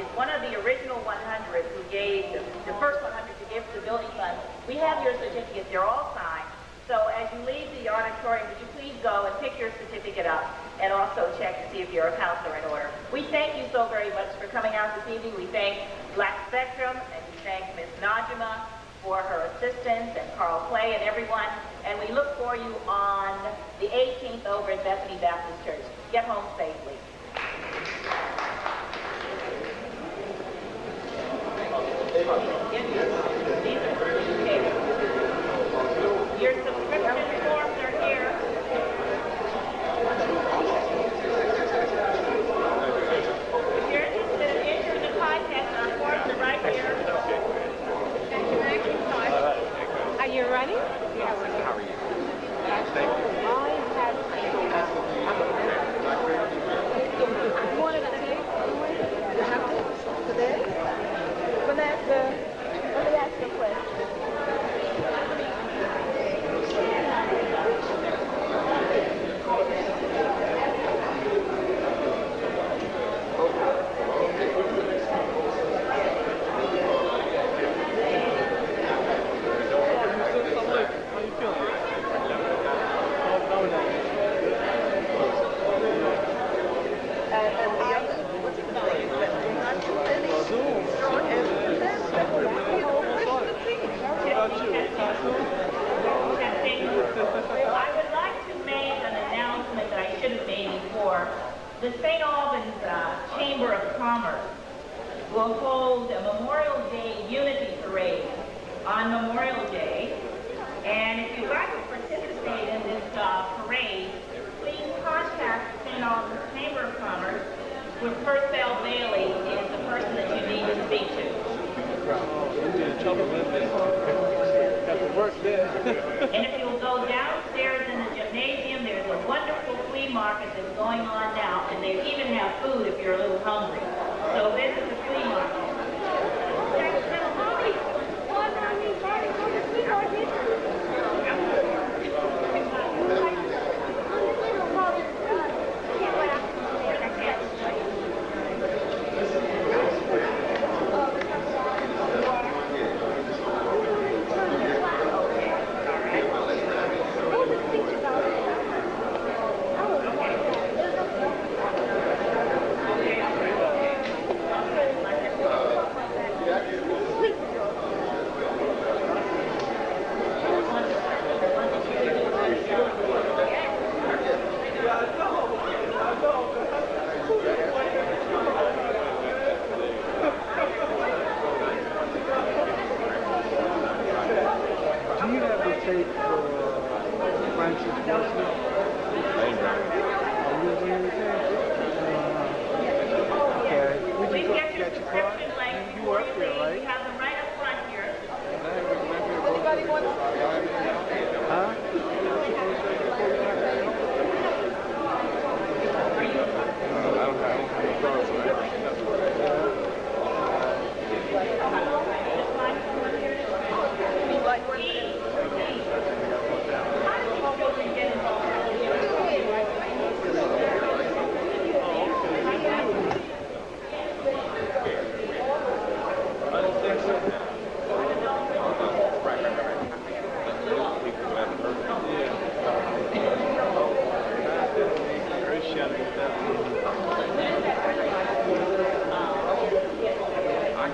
is one of the original 100 who gave, the first 100 to give to the building fund, we have your certificates. They're all signed. So as you leave the auditorium, would you please go and pick your certificate up and also check to see if your accounts are in order. We thank you so very much for coming out this evening. We thank Black Spectrum, and we thank Ms. Najima for her assistance, and Carl Clay and everyone. And we look for you on the 18th over at Bethany Baptist Church. Get home safely. Your subscription forms are here. If you're interested in entering the contest, our forms are right here. Are you running? How are you? Thank you. You wanted to take today? Vanessa, let me ask you a question. I would like to make an announcement that I should have made before. The St. Albans Chamber of Commerce will hold a Memorial Day Unity Parade on Memorial Day. And if you'd like to participate in this parade, please contact the St. Albans Chamber of Commerce, where Purcell Bailey is the person that you need to speak to. And if you'll go downstairs in the gymnasium, there's a wonderful flea market that's going on now, and they even have food if you're a little hungry. So visit the flea market. I